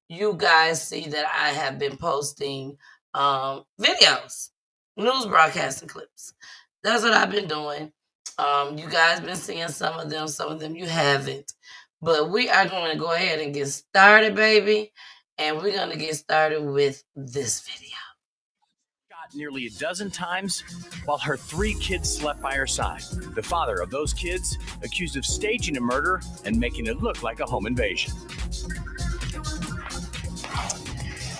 [SPEAKER 3] you guys see that I have been posting videos, news broadcasting clips. That's what I've been doing. You guys been seeing some of them you haven't. But we are going to go ahead and get started, baby. And we're going to get started with this video.
[SPEAKER 7] Shot nearly a dozen times while her 3 kids slept by her side. The father of those kids accused of staging a murder and making it look like a home invasion.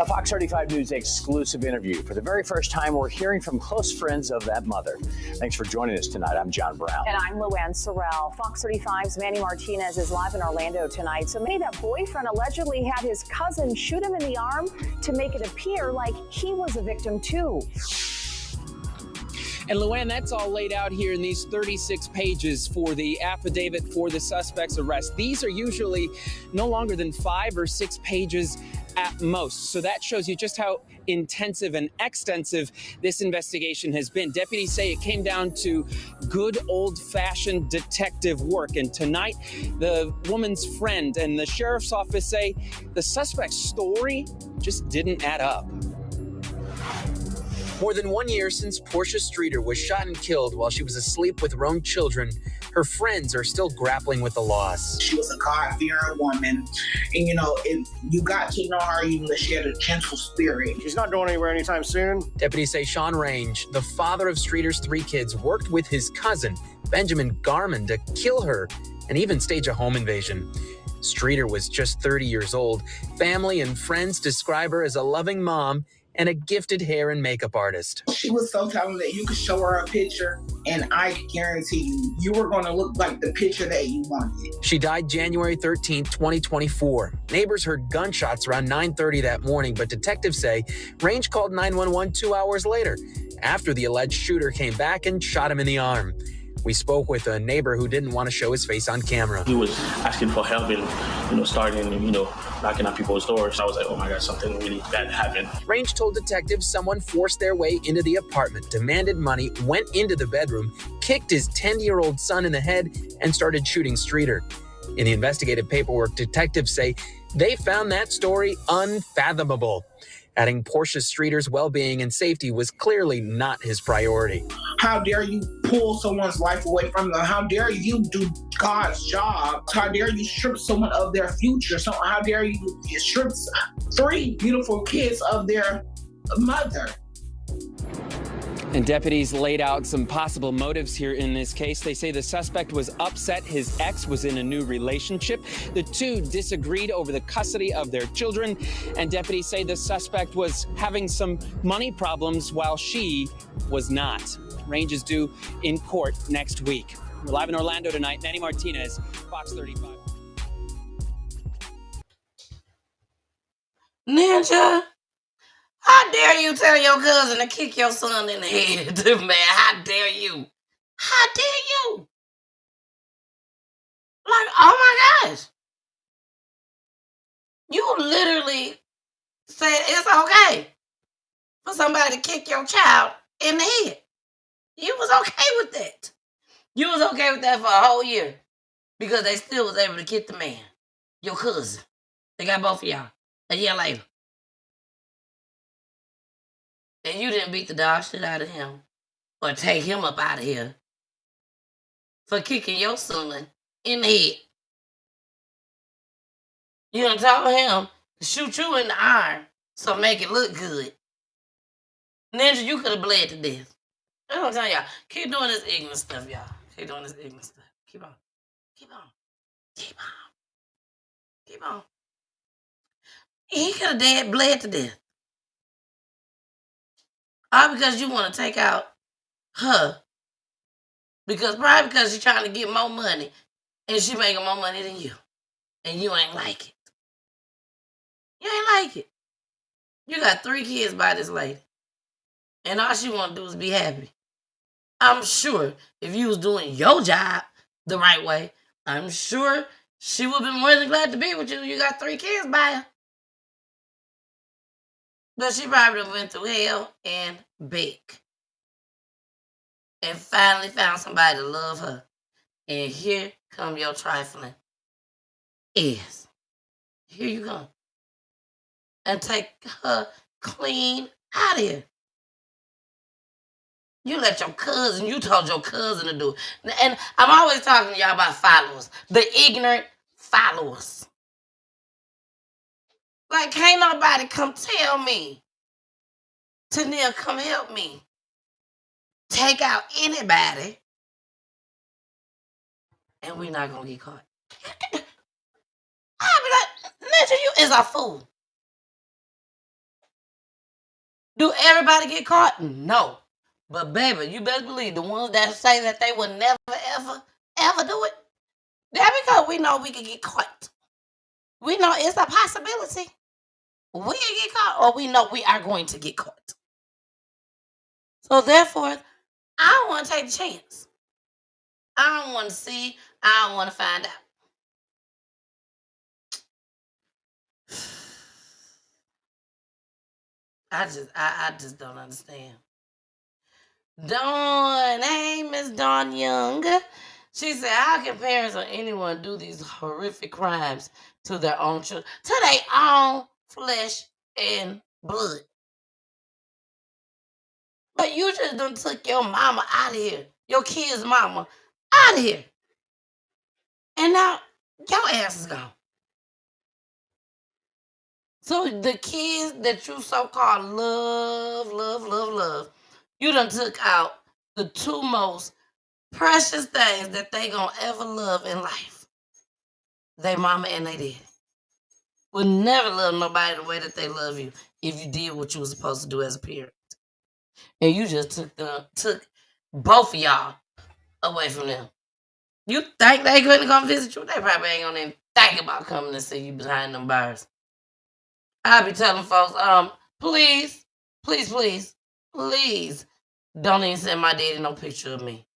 [SPEAKER 7] A Fox 35 News exclusive interview. For the very first time, we're hearing from close friends of that mother. Thanks for joining us tonight. I'm John Brown.
[SPEAKER 8] And I'm Luann Sorrell. Fox 35's Manny Martinez is live in Orlando tonight. So Manny, that boyfriend allegedly had his cousin shoot him in the arm to make it appear like he was a victim too.
[SPEAKER 9] And Luann, that's all laid out here in these 36 pages for the affidavit for the suspect's arrest. These are usually no longer than 5 or 6 pages at most. So that shows you just how intensive and extensive this investigation has been. Deputies say it came down to good old-fashioned detective work. And tonight, the woman's friend and the sheriff's office say the suspect's story just didn't add up. More than 1 year since Portia Streeter was shot and killed while she was asleep with her own children, her friends are still grappling with the loss.
[SPEAKER 10] She was a God-fearing woman, and you got to know her even though she had a gentle spirit.
[SPEAKER 11] She's not going anywhere anytime soon.
[SPEAKER 9] Deputies say Sean Range, the father of Streeter's 3 kids, worked with his cousin, Benjamin Garman, to kill her and even stage a home invasion. Streeter was just 30 years old. Family and friends describe her as a loving mom and a gifted hair and makeup artist.
[SPEAKER 10] She was so talented. You could show her a picture, and I guarantee you were going to look like the picture that you wanted.
[SPEAKER 9] She died January 13, 2024. Neighbors heard gunshots around 9:30 that morning, but detectives say Range called 911 2 hours later, after the alleged shooter came back and shot him in the arm. We spoke with a neighbor who didn't want to show his face on camera.
[SPEAKER 12] He was asking for help and, starting, knocking on people's doors. I was like, oh my God, something really bad happened.
[SPEAKER 9] Range told detectives someone forced their way into the apartment, demanded money, went into the bedroom, kicked his 10-year-old son in the head, and started shooting Streeter. In the investigative paperwork, detectives say they found that story unfathomable, adding Portia Streeter's well-being and safety was clearly not his priority.
[SPEAKER 10] How dare you pull someone's life away from them? How dare you do God's job? How dare you strip someone of their future? So how dare you strip 3 beautiful kids of their mother?
[SPEAKER 9] And deputies laid out some possible motives here in this case. They say the suspect was upset his ex was in a new relationship. The 2 disagreed over the custody of their children. And deputies say the suspect was having some money problems while she was not. Range is due in court next week. We're live in Orlando tonight. Manny Martinez, Fox 35.
[SPEAKER 3] Ninja, how dare you tell your cousin to kick your son in the head, man? How dare you? How dare you? Like, oh my gosh. You literally said it's okay for somebody to kick your child in the head. You was okay with that. You was okay with that for a whole year because they still was able to get the man, your cousin. They got both of y'all a year later. And you didn't beat the dog shit out of him or take him up out of here for kicking your son in the head. You done told him to shoot you in the arm so make it look good. Ninja, you could have bled to death. I'm gonna tell y'all. Keep doing this ignorant stuff, y'all. Keep doing this ignorant stuff. Keep on. Keep on. Keep on. Keep on. He could have bled to death. All because you want to take out her. Probably because she's trying to get more money and she making more money than you. And you ain't like it. You ain't like it. You got 3 kids by this lady. And all she want to do is be happy. I'm sure if you was doing your job the right way, I'm sure she would have been more than glad to be with you. You got 3 kids by her. But she probably went through hell and back. And finally found somebody to love her. And here come your trifling ass. Here you go. And take her clean out of here. You let your cousin, you told your cousin to do it. And I'm always talking to y'all about followers. The ignorant followers. Like, can't nobody come tell me. Tanil, come help me. Take out anybody. And we're not going to get caught. I'll be like, Ninja, you is a fool. Do everybody get caught? No. But baby, you better believe the ones that say that they will never, ever do it. That's because we know we can get caught. We know it's a possibility. We can get caught, or we know we are going to get caught. So therefore, I don't want to take the chance. I don't want to see. I don't want to find out. I just don't understand. Dawn, hey, Miss Dawn Young. She said, how can parents or anyone do these horrific crimes to their own children, to their own flesh and blood? But you just done took your mama out of here, your kid's mama out of here. And now your ass is gone. So the kids that you so-called love, you done took out the 2 most precious things that they gonna ever love in life. They mama and they daddy. Would never love nobody the way that they love you if you did what you were supposed to do as a parent. And you just took both of y'all away from them. You think they couldn't come visit you? They probably ain't gonna even think about coming to see you behind them bars. I be telling folks, please, don't even send my daddy no picture of me.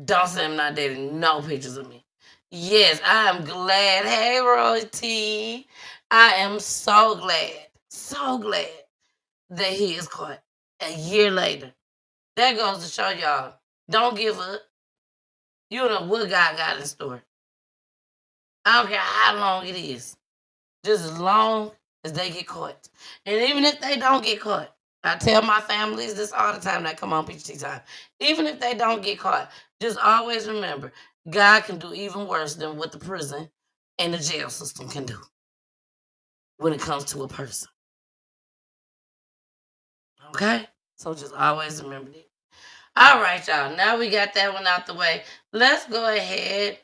[SPEAKER 3] Don't send my daddy no pictures of me. Yes, I am glad. Hey, Roy T. I am so glad that he is caught a year later. That goes to show y'all, don't give up. You know what God got in store. I don't care how long it is. Just as long as they get caught. And even if they don't get caught, I tell my families this all the time that come on PGT time. Even if they don't get caught, just always remember, God can do even worse than what the prison and the jail system can do when it comes to a person. Okay? So just always remember that. All right, y'all. Now we got that one out the way. Let's go ahead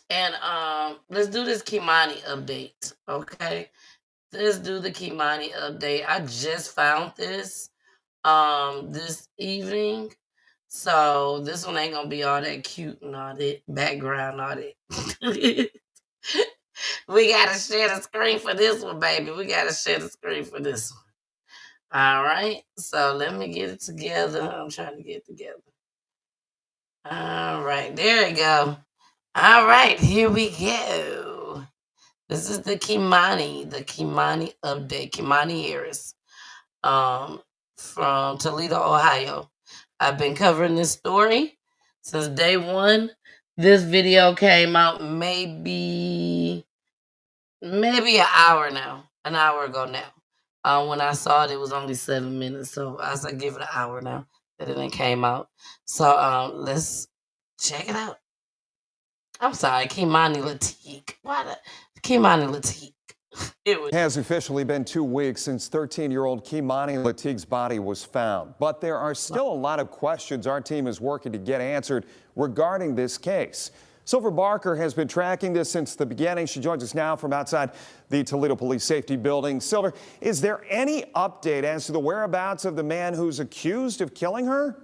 [SPEAKER 3] and let's do this Keimani update. Okay? Let's do the Keimani update. I just found this this evening. So this one ain't gonna be all that cute and all that background, all that. We gotta share the screen for this one, baby. We gotta share the screen for this one. All right. So let me get it together. I'm trying to get it together. All right, there we go. All right, here we go. This is the Keimani update. Keimani Harris, from Toledo, Ohio. I've been covering this story since day one. This video came out maybe an hour ago now. When I saw it, it was only 7 minutes, so I said give it an hour now that it came out. So let's check it out. I'm sorry, Keimani Latique. Why the Keimani Latique? It was.
[SPEAKER 11] It has officially been 2 weeks since 13-year-old Keimani Latigue's body was found, but there are still a lot of questions our team is working to get answered regarding this case. Silver Barker has been tracking this since the beginning. She joins us now from outside the Toledo Police Safety Building. Silver, is there any update as to the whereabouts of the man who's accused of killing her?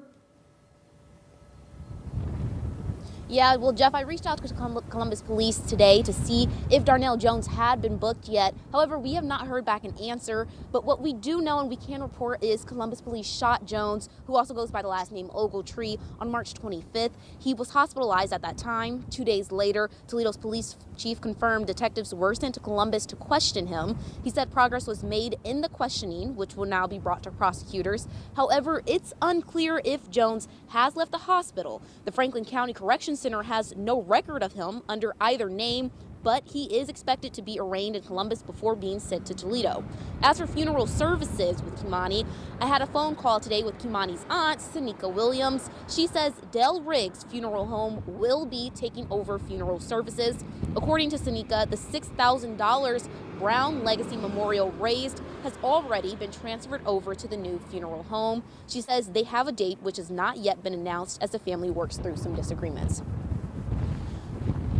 [SPEAKER 13] Yeah, well, Jeff, I reached out to Columbus Police today to see if Darnell Jones had been booked yet. However, we have not heard back an answer. But what we do know and we can report is Columbus Police shot Jones, who also goes by the last name Ogletree, on March 25th. He was hospitalized at that time. 2 days later, Toledo's police chief confirmed detectives were sent to Columbus to question him. He said progress was made in the questioning, which will now be brought to prosecutors. However, it's unclear if Jones has left the hospital. The Franklin County Corrections Center has no record of him under either name, but he is expected to be arraigned in Columbus before being sent to Toledo. As for funeral services with Keimani, I had a phone call today with Keimani's aunt, Senika Williams. She says Del Riggs Funeral Home will be taking over funeral services. According to Senika, the $6,000 Brown Legacy Memorial raised has already been transferred over to the new funeral home. She says they have a date which has not yet been announced as the family works through some disagreements.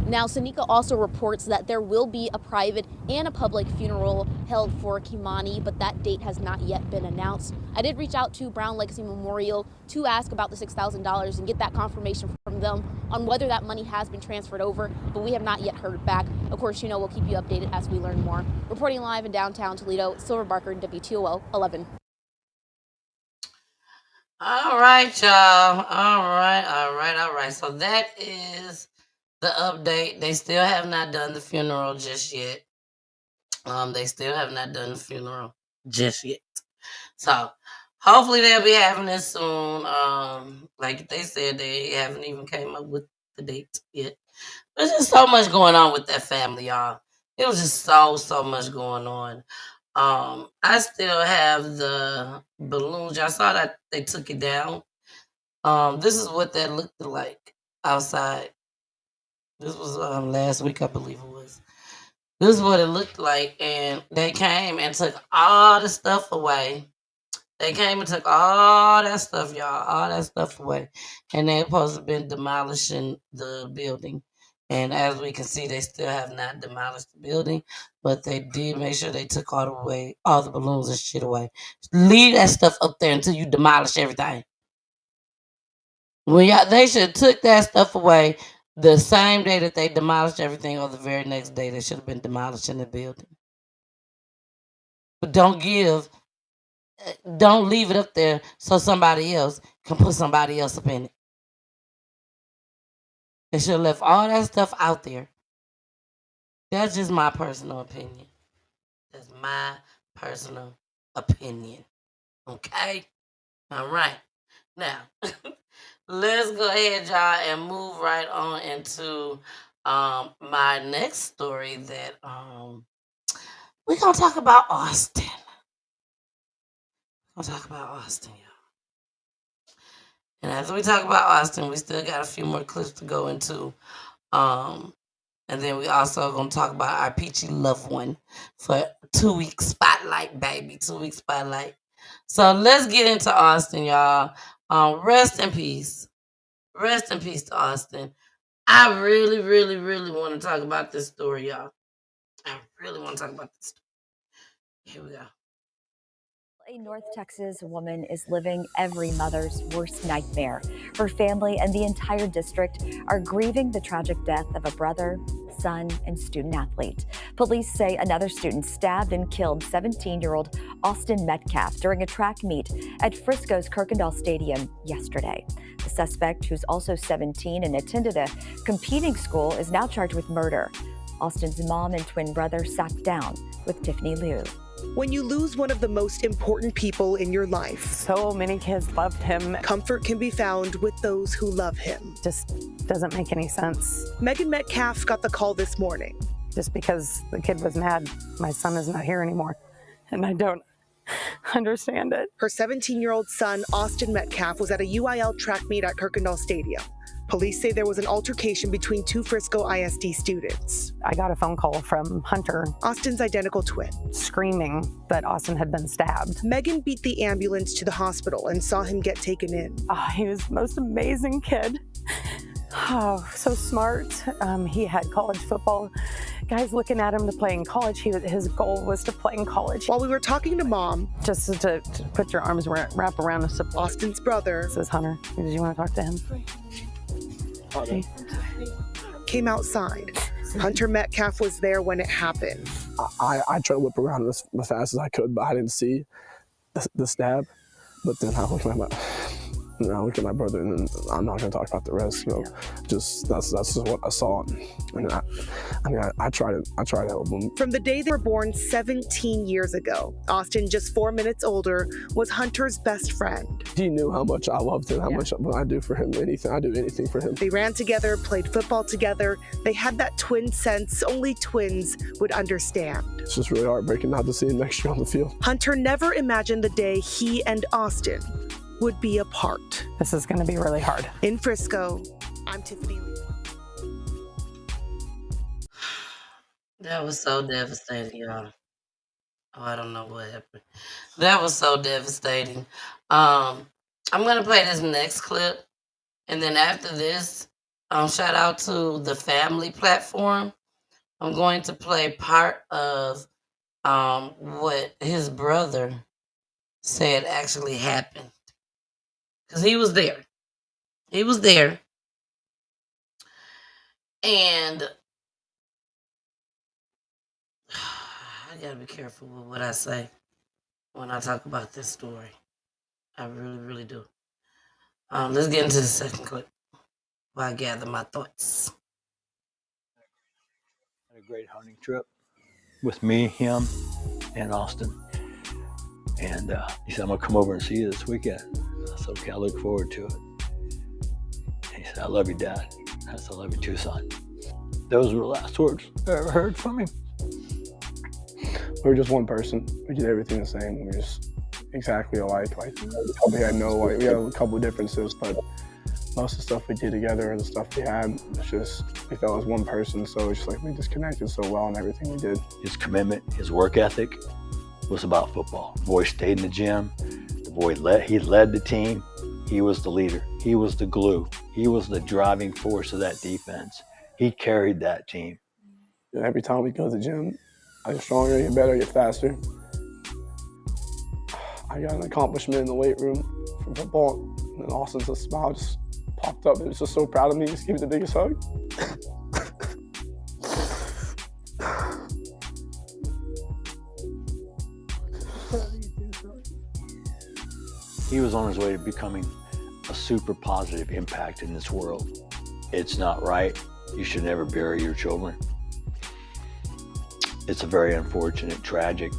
[SPEAKER 13] Now, Senika also reports that there will be a private and a public funeral held for Keimani, but that date has not yet been announced. I did reach out to Brown Legacy Memorial to ask about the $6,000 and get that confirmation from them on whether that money has been transferred over, but we have not yet heard back. Of course, we'll keep you updated as we learn more. Reporting live in downtown Toledo, Silver Barker, WTOL 11.
[SPEAKER 3] All right, y'all. All right. So that is the update. They still have not done the funeral just yet. They still have not done the funeral just yet. So hopefully they'll be having this soon. Like they said, they haven't even came up with the date yet. There's just so much going on with that family, y'all. It was just so much going on. I still have the balloons. Y'all saw that they took it down. This is what that looked like outside. This was last week, I believe it was. This is what it looked like, and they came and took all the stuff away. They came and took all that stuff, y'all, all that stuff away. And they're supposed to have been demolishing the building. And as we can see, they still have not demolished the building, but they did make sure they took all the balloons and shit away. Leave that stuff up there until you demolish everything. They should have took that stuff away the same day that they demolished everything, or the very next day they should have been demolishing the building. But don't leave it up there so somebody else can put somebody else up in it. They should have left all that stuff out there. That's just my personal opinion. That's my personal opinion. Okay? All right. Now, let's go ahead, y'all, and move right on into my next story that we're going to talk about Austin. We're going to talk about Austin, y'all. And after we talk about Austin, we still got a few more clips to go into. And then we also going to talk about our peachy loved one for 2 week spotlight, baby. 2 week spotlight. So let's get into Austin, y'all. Rest in peace. Rest in peace to Austin. I really want to talk about this story, y'all. I really want to talk about this story. Here we go.
[SPEAKER 14] A North Texas woman is living every mother's worst nightmare. Her family and the entire district are grieving the tragic death of a brother, son, and student athlete. Police say another student stabbed and killed 17-year-old Austin Metcalf during a track meet at Frisco's Kirkendall Stadium yesterday. The suspect, who's also 17 and attended a competing school, is now charged with murder. Austin's mom and twin brother sat down with Tiffany Liu.
[SPEAKER 15] When you lose one of the most important people in your life,
[SPEAKER 16] so many kids loved him.
[SPEAKER 15] Comfort can be found with those who love him.
[SPEAKER 16] Just doesn't make any sense.
[SPEAKER 15] Megan Metcalf got the call this morning.
[SPEAKER 16] Just because the kid was mad, my son is not here anymore. And I don't understand it.
[SPEAKER 15] Her 17-year-old son, Austin Metcalf, was at a UIL track meet at Kirkendall Stadium. Police say there was an altercation between two Frisco ISD students.
[SPEAKER 16] I got a phone call from Hunter,
[SPEAKER 15] Austin's identical twin,
[SPEAKER 16] screaming that Austin had been stabbed.
[SPEAKER 15] Megan beat the ambulance to the hospital and saw him get taken in.
[SPEAKER 16] Oh, he was the most amazing kid. Oh, so smart. He had college football. Guys looking at him to play in college. His goal was to play in college.
[SPEAKER 15] While we were talking to Mom,
[SPEAKER 16] just to put your arms wrap around
[SPEAKER 15] Austin's brother,
[SPEAKER 16] says Hunter, did you want to talk to him?
[SPEAKER 15] Okay. Came outside. Hunter Metcalf was there when it happened.
[SPEAKER 17] I tried to whip around as fast as I could, but I didn't see the stab. But then I looked at my brother, and then I'm not going to talk about the rest. Just that's just what I saw, and I try to help them.
[SPEAKER 15] From the day they were born 17 years ago, Austin, just 4 minutes older, was Hunter's best friend.
[SPEAKER 17] He knew how much I loved him, how much I do for him. I do anything for him.
[SPEAKER 15] They ran together, played football together. They had that twin sense only twins would understand.
[SPEAKER 17] It's just really heartbreaking not to see him next year on the field.
[SPEAKER 15] Hunter never imagined the day he and Austin would be apart.
[SPEAKER 16] This is going to be really hard.
[SPEAKER 15] In Frisco, I'm Tiffany Lee.
[SPEAKER 3] That was so devastating, y'all. Oh, I don't know what happened. That was so devastating. I'm gonna play this next clip, and then after this, shout out to the family platform. I'm going to play part of what his brother said actually happened. Because he was there. He was there. And I gotta be careful with what I say when I talk about this story. I really, really do. Let's get into the second clip while I gather my thoughts.
[SPEAKER 18] Had a great hunting trip with me, him, and Austin. And he said, I'm going to come over and see you this weekend. I said, okay, I look forward to it. And he said, I love you, Dad. I said, I love you too, son. Those were the last words I ever heard from him.
[SPEAKER 17] We were just one person. We did everything the same. We were just exactly alike. We had a couple of differences, but most of the stuff we did together and the stuff we had, it's just, we felt as one person. So it's just like we just connected so well in everything we did.
[SPEAKER 18] His commitment, his work ethic was about football. The boy stayed in the gym. The boy he led the team. He was the leader. He was the glue. He was the driving force of that defense. He carried that team.
[SPEAKER 17] And every time we go to the gym, I get stronger, I get better, I get faster. I got an accomplishment in the weight room from football, and Austin's smile just popped up, and he was just so proud of me. He just gave me the biggest hug.
[SPEAKER 18] He was on his way to becoming a super positive impact in this world. It's not right. You should never bury your children. It's a very unfortunate, tragic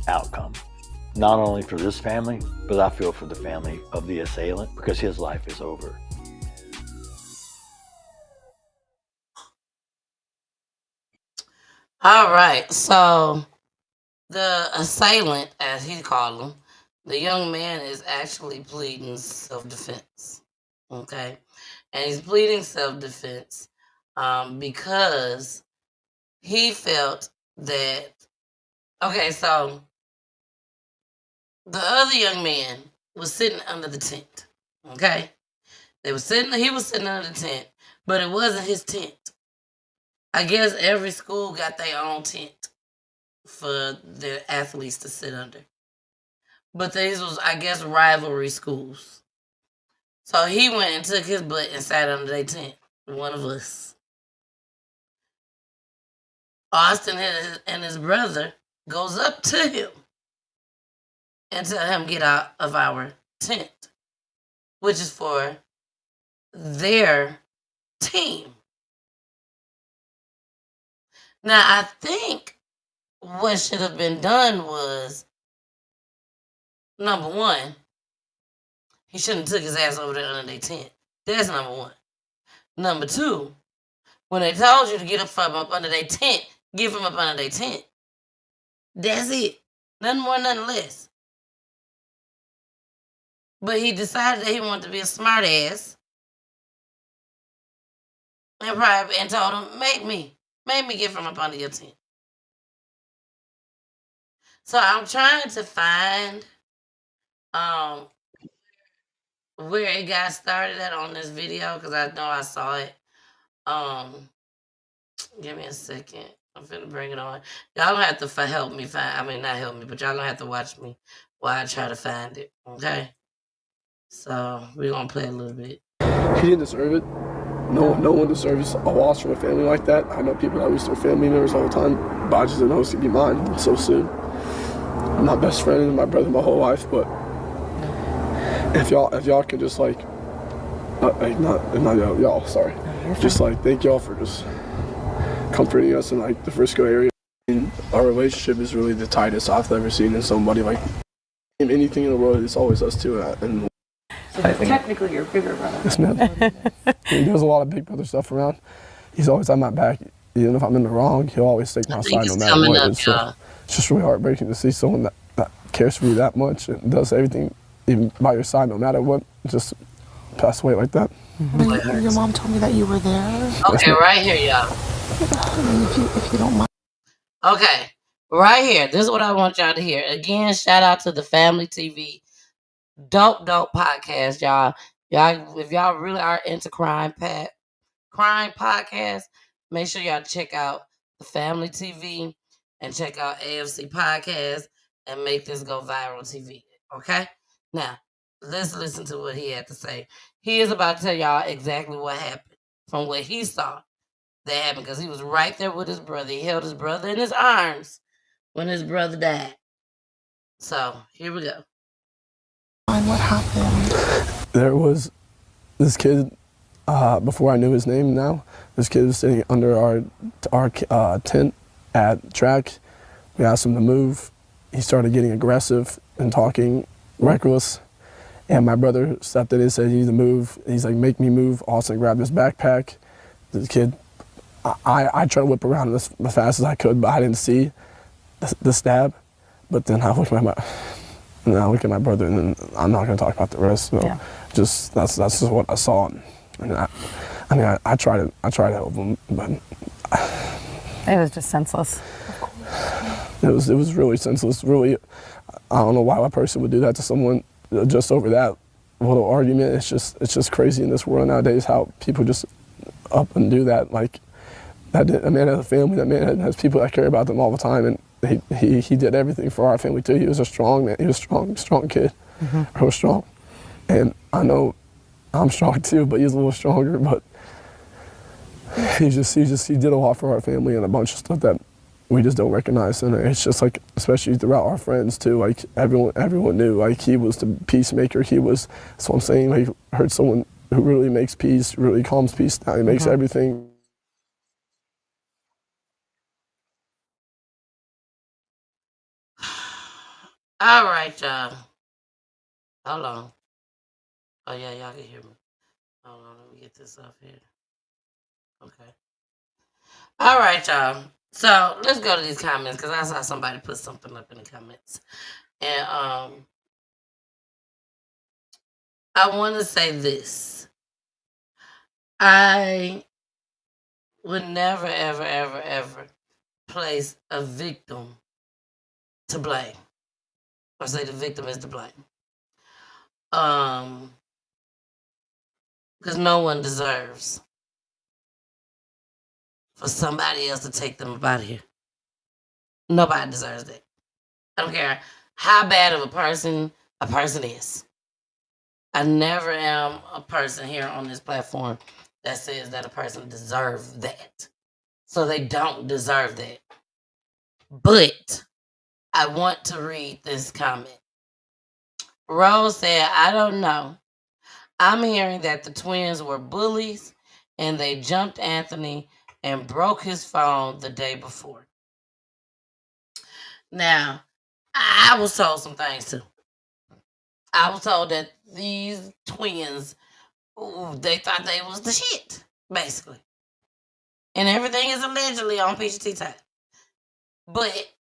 [SPEAKER 18] outcome. Not only for this family, but I feel for the family of the assailant because his life is over.
[SPEAKER 3] All right, so the assailant, as he called him, the young man is actually pleading self-defense, okay? And he's pleading self-defense because he felt that, okay, so the other young man was sitting under the tent, okay? He was sitting under the tent, but it wasn't his tent. I guess every school got their own tent for their athletes to sit under. But these was, I guess, rivalry schools. So he went and took his butt and sat under their tent, one of us. Austin and his brother goes up to him and tell him get out of our tent, which is for their team. Now, I think what should have been done was, number one, he shouldn't have took his ass over there under their tent. That's number one. Number two, when they told you to get up from up under their tent, give him up under their tent. That's it. Nothing more, nothing less. But he decided that he wanted to be a smart ass and told him, make me get from up under your tent. So I'm trying to find where it got started at on this video because I know I saw it. Give me a second. I'm finna bring it on. Y'all gonna have to help me find. I mean, not help me, but y'all gonna have to watch me while I try to find it. Okay. So we're gonna play a little bit.
[SPEAKER 17] He didn't deserve it. No one deserves a loss from a family like that. I know people that lose their family members all the time, but I just didn't know it was gonna be mine so soon. I'm my best friend and my brother my whole life, but if y'all could just like not y'all, sorry. Just like thank y'all for just comforting us in like the Frisco area. And our relationship is really the tightest I've ever seen in somebody. Like in anything in the world, it's always us two. And
[SPEAKER 19] so technically your bigger brother.
[SPEAKER 17] Yes, ma'am. There's a lot of big brother stuff around. He's always on my back. Even if I'm in the wrong, he'll always take my side no matter what. It's just really heartbreaking to see someone that cares for you that much and does everything even by your side no matter what, just pass away like that.
[SPEAKER 19] Mm-hmm. Your mom told me that you were there.
[SPEAKER 3] Okay, right here, y'all.
[SPEAKER 19] If you don't mind.
[SPEAKER 3] Okay, right here. This is what I want y'all to hear. Again, shout out to the Family TV dope podcast, y'all. If y'all really are into crime podcast, make sure y'all check out the Family TV and check out AFC Podcast and make this go viral TV. Okay? Now, let's listen to what he had to say. He is about to tell y'all exactly what happened from what he saw that happened because he was right there with his brother. He held his brother in his arms when his brother died. So, here we go.
[SPEAKER 19] What happened?
[SPEAKER 17] There was this kid, before I knew his name now, this kid was sitting under our tent at track. We asked him to move. He started getting aggressive and talking reckless. And my brother stepped in and said, you need to move. He's like, make me move. Austin grabbed his backpack. The kid, I tried to whip around as fast as I could, but I didn't see the stab. But then I looked at my brother, and then I'm not going to talk about the rest. So just that's just what I saw. And I tried to help him, but
[SPEAKER 19] it was just senseless.
[SPEAKER 17] It was really senseless. Really, I don't know why a person would do that to someone just over that little argument. It's just crazy in this world nowadays how people just up and do that. Like a man has a family. That man has people that care about them all the time, and he did everything for our family too. He was a strong man. He was a strong kid. Mm-hmm. I was strong, and I know I'm strong too, but he's a little stronger. But he did a lot for our family and a bunch of stuff that we just don't recognize. And it's just like, especially throughout our friends too, like everyone knew, like he was the peacemaker. That's what I'm saying. Like, I heard someone who really makes peace, really calms peace down. He makes everything.
[SPEAKER 3] All right, y'all. Hold on. Oh, yeah, y'all can hear me. Hold on, let me get this up here. Okay. All right, y'all. So let's go to these comments because I saw somebody put something up in the comments. And I want to say this. I would never, ever, ever, ever place a victim to blame. Or say the victim is to blame. Because no one deserves for somebody else to take them up out of here. Nobody deserves that. I don't care how bad of a person is. I never am a person here on this platform that says that a person deserves that. So they don't deserve that. But I want to read this comment. Rose said, I don't know. I'm hearing that the twins were bullies and they jumped Anthony and broke his phone the day before. Now, I was told some things too. I was told that these twins, they thought they was the shit, basically. And everything is allegedly on PGT time. But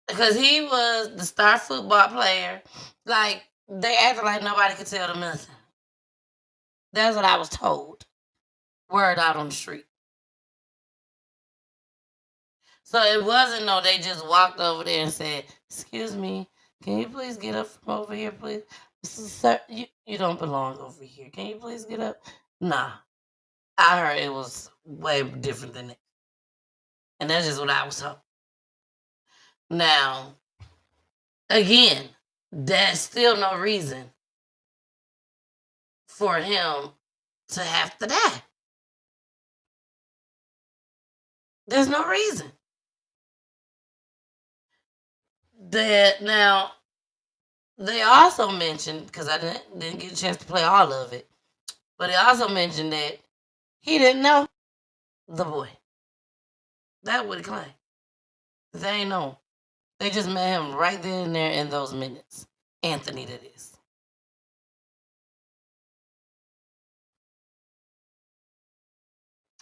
[SPEAKER 3] because he was the star football player, like, they acted like nobody could tell them nothing. That's what I was told. Word out on the street. So it wasn't no, they just walked over there and said, "Excuse me, can you please get up from over here, please? Sir, you don't belong over here. Can you please get up?" Nah. I heard it was way different than that. And that's just what I was told. Now, again, that's still no reason for him to have to die. There's no reason. Now, they also mentioned, because I didn't get a chance to play all of it, but they also mentioned that he didn't know the boy. That would claim. They ain't know him. They just met him right then and there in those minutes. Anthony, that is.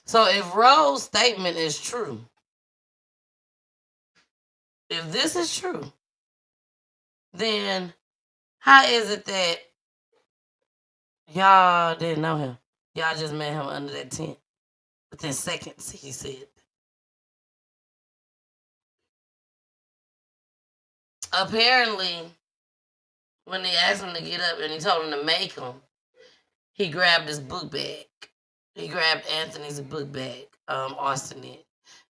[SPEAKER 3] So if Rose's statement is true, if this is true, then how is it that y'all didn't know him? Y'all just met him under that tent. Within seconds, he said. Apparently, when they asked him to get up and he told him to make him, he grabbed his book bag. He grabbed Anthony's book bag, Austin did.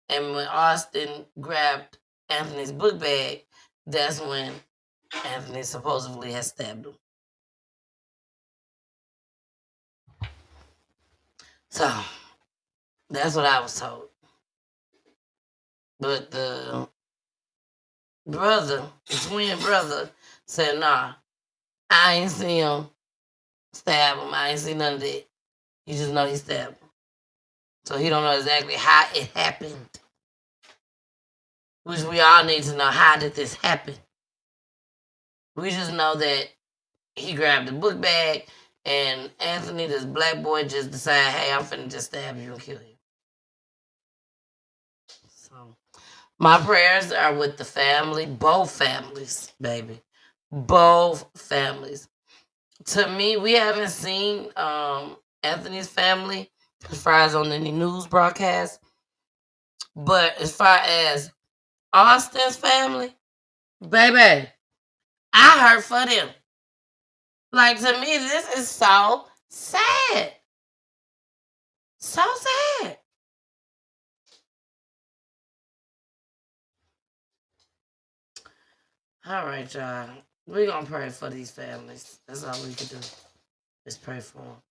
[SPEAKER 3] And when Austin grabbed Anthony's book bag, that's when Anthony supposedly had stabbed him. So, that's what I was told. But the twin brother, said, "Nah, I ain't seen him stab him. I ain't seen none of that. You just know he stabbed him." So he don't know exactly how it happened. Which we all need to know, how did this happen? We just know that he grabbed the book bag and Anthony, this black boy, just decided, "Hey, I'm finna just stab you and kill you." So my prayers are with the family, both families, baby. Both families. To me, we haven't seen Anthony's family as far as on any news broadcast. But as far as Austin's family, baby, I heard for them. Like, to me, this is so sad. So sad. All right, y'all. We're going to pray for these families. That's all we can do. Just pray for them.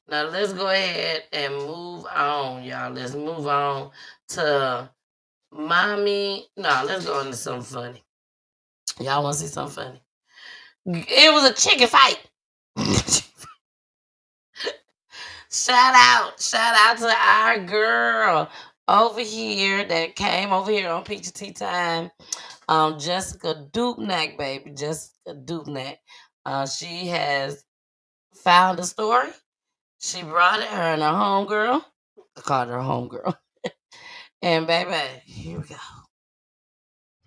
[SPEAKER 3] Now, let's go ahead and move on, y'all. Let's move on to mommy. No, let's go into something funny. Y'all want to see something funny? It was a chicken fight. Shout out to our girl over here that came over here on Peachy Tea Time. Jessica Dupnack, baby. Jessica Dupnack. She has found a story. She brought it, her and her homegirl. I called her homegirl. And baby, here we go.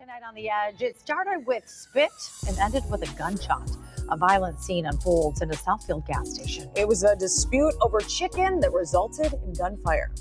[SPEAKER 20] Tonight on The Edge, it started with spit and ended with a gunshot. A violent scene unfolds in a Southfield gas station.
[SPEAKER 8] It was a dispute over chicken that resulted in gunfire.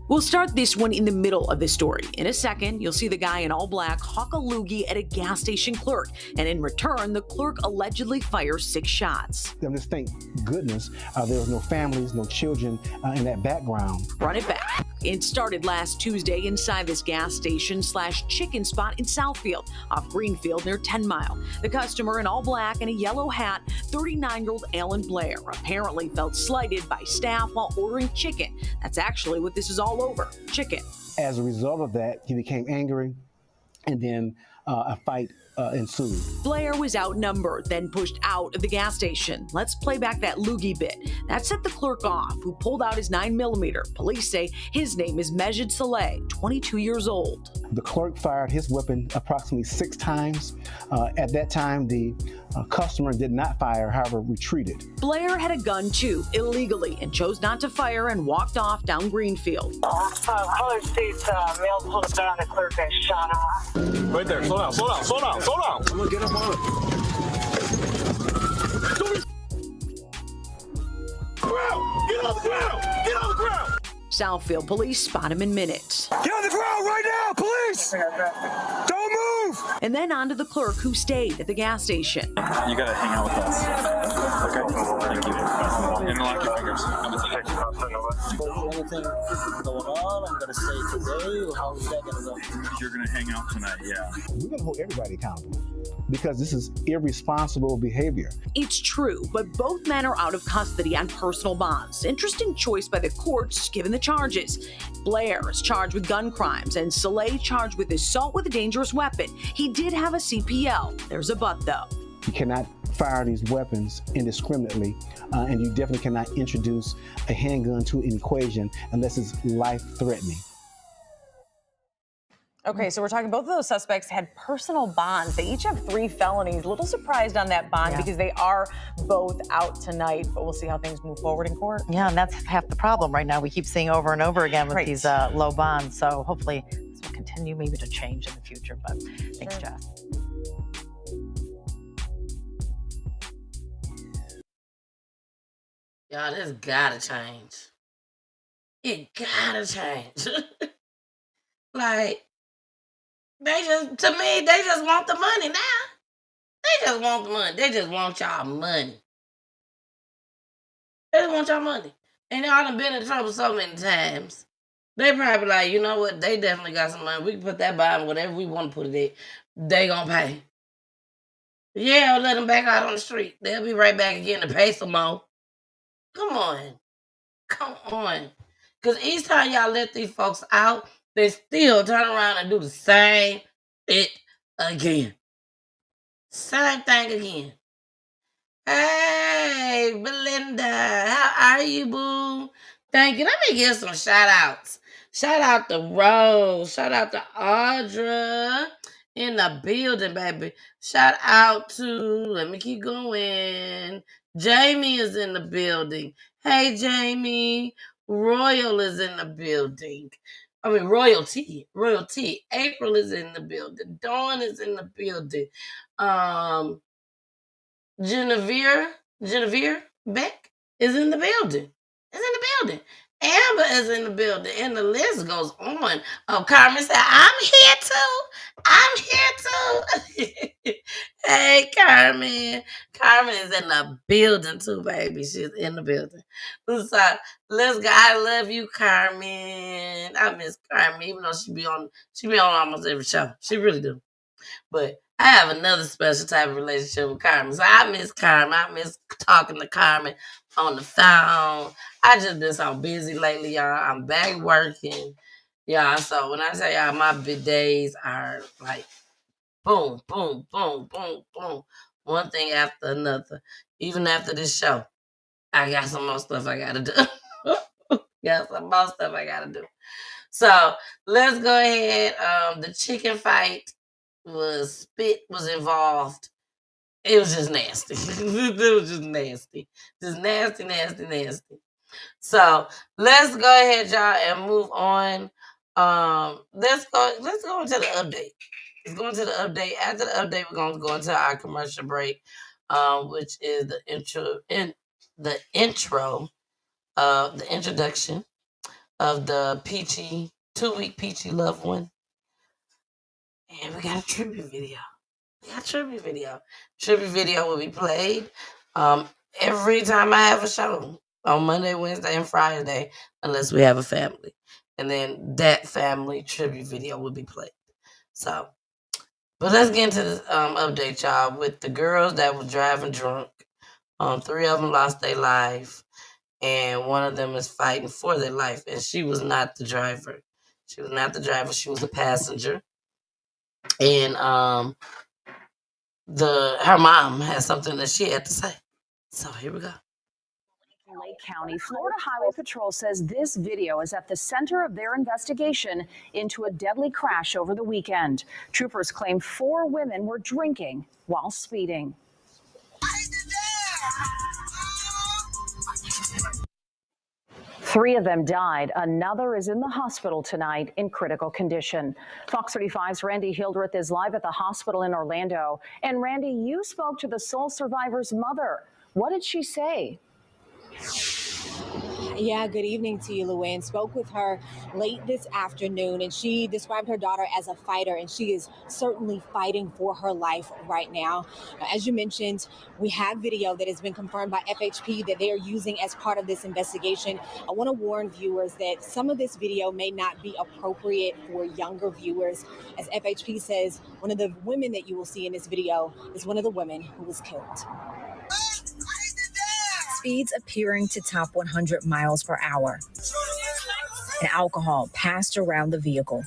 [SPEAKER 21] We'll start this one in the middle of the story. In a second, you'll see the guy in all black hawk a loogie at a gas station clerk. And in return, the clerk allegedly fires 6 shots.
[SPEAKER 22] I'm just thank goodness there was no families, no children in that background.
[SPEAKER 21] Run it back. It started last Tuesday inside this gas station / chicken spot in Southfield off Greenfield near 10 Mile. The customer in all black and a yellow hat, 39-year-old Alan Blair, apparently felt slighted by staff while ordering chicken. That's actually what this is all over, chicken.
[SPEAKER 22] As a result of that, he became angry, and then a fight ensued.
[SPEAKER 21] Blair was outnumbered, then pushed out of the gas station. Let's play back that loogie bit. That set the clerk off, who pulled out his 9mm. Police say his name is Mejid Saleh, 22 years old.
[SPEAKER 22] The clerk fired his weapon approximately 6 times. At that time, the customer did not fire, however, retreated.
[SPEAKER 21] Blair had a gun too, illegally, and chose not to fire and walked off down Greenfield.
[SPEAKER 23] Colored states male pulled a gun on the clerk and shot him.
[SPEAKER 24] Right there, slow down. I'm gonna get him on it.
[SPEAKER 23] Get on the ground!
[SPEAKER 21] Southfield police spot him in minutes.
[SPEAKER 24] Get on the ground right now, police! Don't move!
[SPEAKER 21] And then on to the clerk who stayed at the gas station.
[SPEAKER 1] You gotta hang out with us. Okay. Thank you. And lock your fingers.
[SPEAKER 2] Anything going on? I'm gonna stay today. How's that gonna go?
[SPEAKER 1] You're gonna hang out tonight, yeah.
[SPEAKER 22] We're gonna hold everybody accountable because this is irresponsible behavior.
[SPEAKER 21] It's true, but both men are out of custody on personal bonds. Interesting choice by the courts given the charges. Blair is charged with gun crimes and Soleil charged with assault with a dangerous weapon. He did have a CPL. There's a but though.
[SPEAKER 22] You cannot fire these weapons indiscriminately, and you definitely cannot introduce a handgun to an equation unless it's life-threatening.
[SPEAKER 4] Okay, so we're talking both of those suspects had personal bonds. They each have 3 felonies. A little surprised on that bond because they are both out tonight, but we'll see how things move forward in court.
[SPEAKER 20] Yeah, and that's half the problem right now. We keep seeing over and over again with these low bonds. So hopefully this will continue maybe to change in the future. But thanks, Jess.
[SPEAKER 3] Y'all, this gotta change. It gotta change. Like, to me, they just want the money now. They just want the money. They just want y'all money. They just want y'all money. And y'all done been in trouble so many times. They probably like, you know what? They definitely got some money. We can put that bond whatever we want to put it in. They gonna pay. Yeah, let them back out on the street. They'll be right back again to pay some more. Come on. Come on. Because each time y'all let these folks out, they still turn around and do the same it again. Same thing again. Hey, Belinda, how are you, boo? Thank you. Let me give some shout outs. Shout out to Rose. Shout out to Audra in the building, baby. Shout out to, let me keep going. Jamie is in the building. Hey, Jamie. Royal is in the building. I mean, Royalty. April is in the building. Dawn is in the building. Genevieve Beck is in the building. Amber is in the building. And the list goes on. Oh, Carmen said, I'm here too. Hey, Carmen. Carmen is in the building too, baby. She's in the building. So let's go. I love you, Carmen. I miss Carmen, even though she be on almost every show. She really do. But I have another special type of relationship with Carmen. So I miss Carmen. I miss talking to Carmen on the phone. I just been so busy lately, y'all. I'm back working. Y'all, so when I say y'all, my big days are like boom, boom, boom, boom, boom. One thing after another. Even after this show, I got some more stuff I gotta do. So let's go ahead. The chicken fight was involved. It was just nasty. It was just nasty. Just nasty, nasty, nasty. So let's go ahead, y'all, and move on. Let's go into the update. Let's go into the update. After the update, we're gonna go into our commercial break, which is the introduction of the Peachy 2-week Peachy loved one. And we got a tribute video. Tribute video will be played every time I have a show on Monday, Wednesday, and Friday, unless we have a family. And then that family tribute video will be played. So, but let's get into this update, y'all, with the girls that were driving drunk. 3 of them lost their life, and one of them is fighting for their life, and she was not the driver. She was a passenger. And her mom has something that she had to say. So here we go.
[SPEAKER 8] Lake County, Florida Highway Patrol says this video is at the center of their investigation into a deadly crash over the weekend. Troopers claim 4 women were drinking while speeding. 3 of them died. Another is in the hospital tonight in critical condition. Fox 35's Randy Hildreth is live at the hospital in Orlando. And Randy, you spoke to the sole survivor's mother. What did she say?
[SPEAKER 5] Yeah, good evening to you, Luann. Spoke with her late this afternoon, and she described her daughter as a fighter, and she is certainly fighting for her life right now. As you mentioned, we have video that has been confirmed by FHP that they are using as part of this investigation. I want to warn viewers that some of this video may not be appropriate for younger viewers. As FHP says, one of the women that you will see in this video is one of the women who was killed.
[SPEAKER 6] Speeds appearing to top 100 miles per hour, and alcohol passed around the vehicle.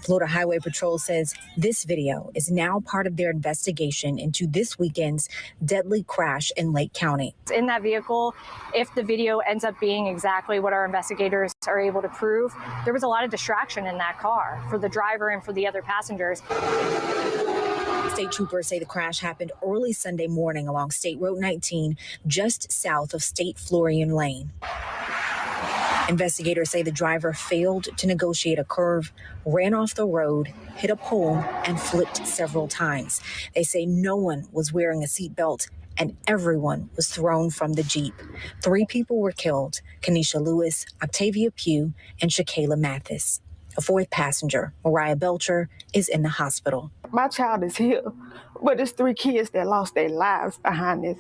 [SPEAKER 6] Florida Highway Patrol says this video is now part of their investigation into this weekend's deadly crash in Lake County.
[SPEAKER 7] In that vehicle, if the video ends up being exactly what our investigators are able to prove, there was a lot of distraction in that car for the driver and for the other passengers.
[SPEAKER 6] State troopers say the crash happened early Sunday morning along State Road 19, just south of State Florian Lane. Investigators say the driver failed to negotiate a curve, ran off the road, hit a pole, and flipped several times. They say no one was wearing a seatbelt and everyone was thrown from the Jeep. 3 people were killed: Kenesha Lewis, Octavia Pugh, and Shakayla Mathis. A 4th passenger, Mariah Belcher, is in the hospital.
[SPEAKER 12] My child is here, but it's 3 kids that lost their lives behind this.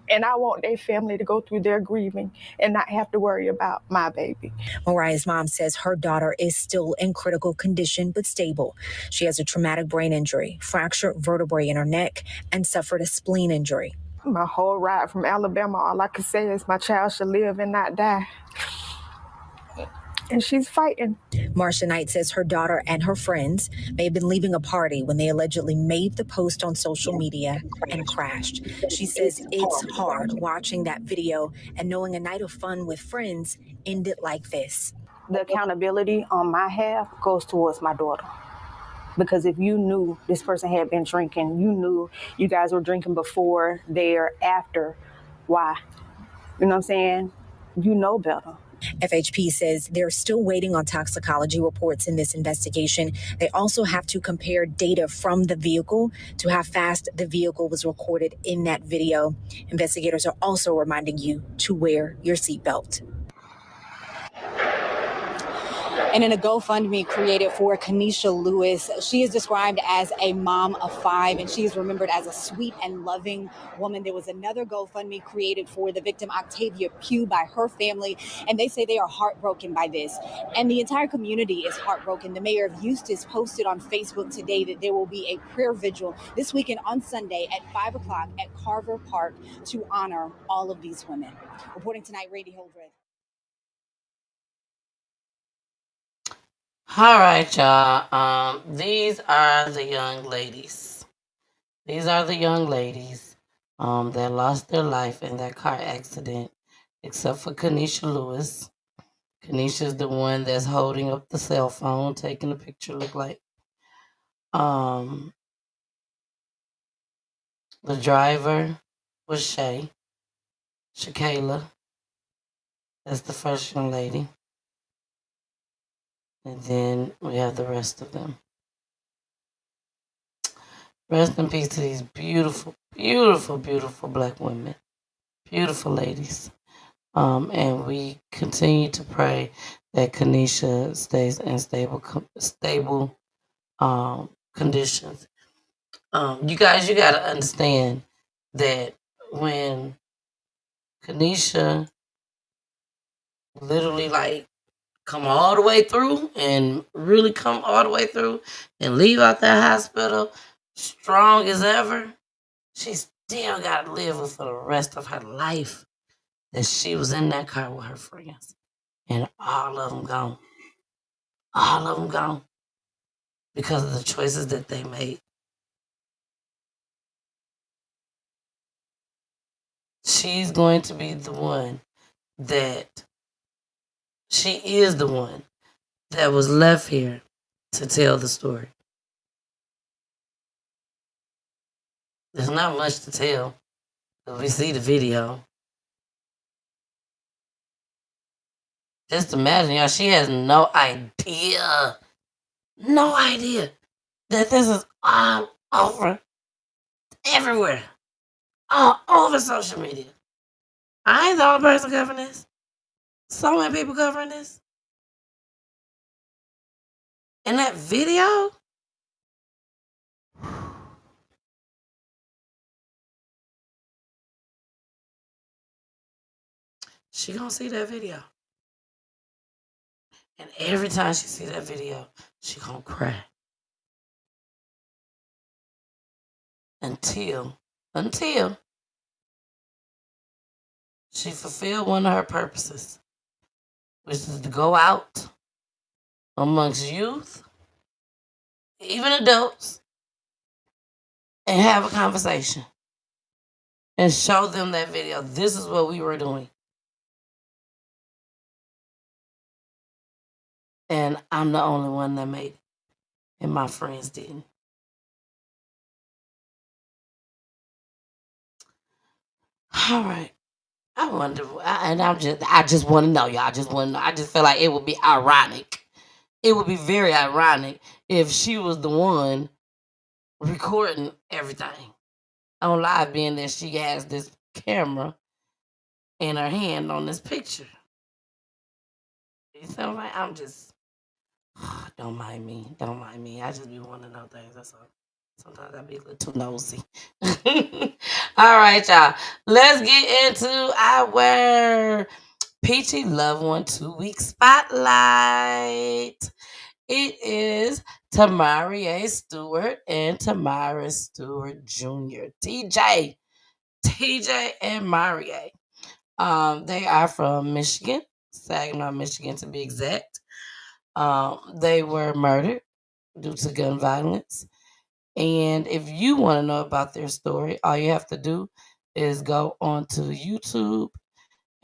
[SPEAKER 12] And I want their family to go through their grieving and not have to worry about my baby.
[SPEAKER 6] Mariah's mom says her daughter is still in critical condition but stable. She has a traumatic brain injury, fractured vertebrae in her neck, and suffered a spleen injury.
[SPEAKER 12] My whole ride from Alabama, all I can say is my child should live and not die. And she's fighting.
[SPEAKER 6] Marcia Knight says her daughter and her friends may have been leaving a party when they allegedly made the post on social media and crashed. She says it's hard watching that video and knowing a night of fun with friends ended like this.
[SPEAKER 12] The accountability on my half goes towards my daughter. Because if you knew this person had been drinking, you knew you guys were drinking before, there, after, why? You know what I'm saying? You know better.
[SPEAKER 6] FHP says they're still waiting on toxicology reports in this investigation. They also have to compare data from the vehicle to how fast the vehicle was recorded in that video. Investigators are also reminding you to wear your seatbelt.
[SPEAKER 5] And in a GoFundMe created for Kenesha Lewis, she is described as a mom of 5, and she is remembered as a sweet and loving woman. There was another GoFundMe created for the victim, Octavia Pugh, by her family, and they say they are heartbroken by this. And the entire community is heartbroken. The mayor of Eustis posted on Facebook today that there will be a prayer vigil this weekend on Sunday at 5 o'clock at Carver Park to honor all of these women. Reporting tonight, Randy Hildreth.
[SPEAKER 3] All right, y'all. These are the young ladies. These are the young ladies that lost their life in that car accident, except for Kenesha Lewis. Kenesha's the one that's holding up the cell phone, taking the picture, look like. The driver was Shakayla. That's the first young lady. And then we have the rest of them. Rest in peace to these beautiful, beautiful, beautiful black women. Beautiful ladies. And we continue to pray that Kenesha stays in stable conditions. You guys, you got to understand that when Kenesha literally come all the way through and really come all the way through and leave out that hospital strong as ever, she still got to live with for the rest of her life that she was in that car with her friends. And all of them gone. All of them gone. Because of the choices that they made. She's going to be the one that she is the one that was left here to tell the story. There's not much to tell. If we see the video. Just imagine, y'all, she has no idea that this is all over, everywhere, all over social media. I ain't the only person covering this. So many people covering this. And that video, she gonna see that video. And every time she see that video, she gonna cry. Until she fulfilled one of her purposes, which is to go out amongst youth, even adults, and have a conversation and show them that video. This is what we were doing. And I'm the only one that made it. And my friends didn't. All right. I wonder, I just want to know, y'all. I just feel like it would be ironic. It would be very ironic if she was the one recording everything on live, being that she has this camera in her hand on this picture. You sound like I'm just, don't mind me. I just be wanting to know things. That's all. Sometimes I be a little too nosy. All right, y'all. Let's get into our Peachy Loved One 2-week spotlight. It is Tamaria Stewart and Tamara Stewart Jr. TJ and Marie. They are from Michigan, Saginaw, Michigan to be exact. They were murdered due to gun violence. And if you want to know about their story, all you have to do is go onto YouTube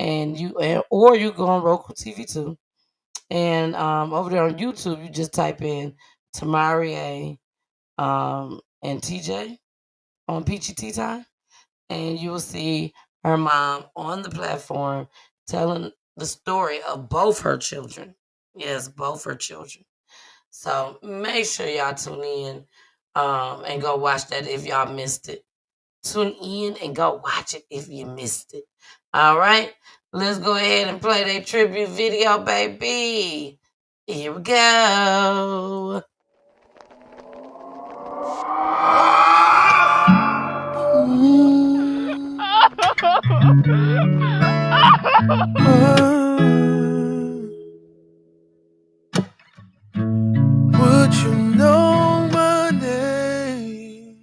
[SPEAKER 3] or you go on Roku TV too. And over there on YouTube, you just type in Tamaria and TJ on Peachy Tea Time, and you will see her mom on the platform telling the story of both her children. Yes, both her children. So make sure y'all tune in and go watch that if y'all missed it. Tune in and go watch it if you missed it. All right, let's go ahead and play that tribute video, baby. Here we go.
[SPEAKER 9] Would you know my name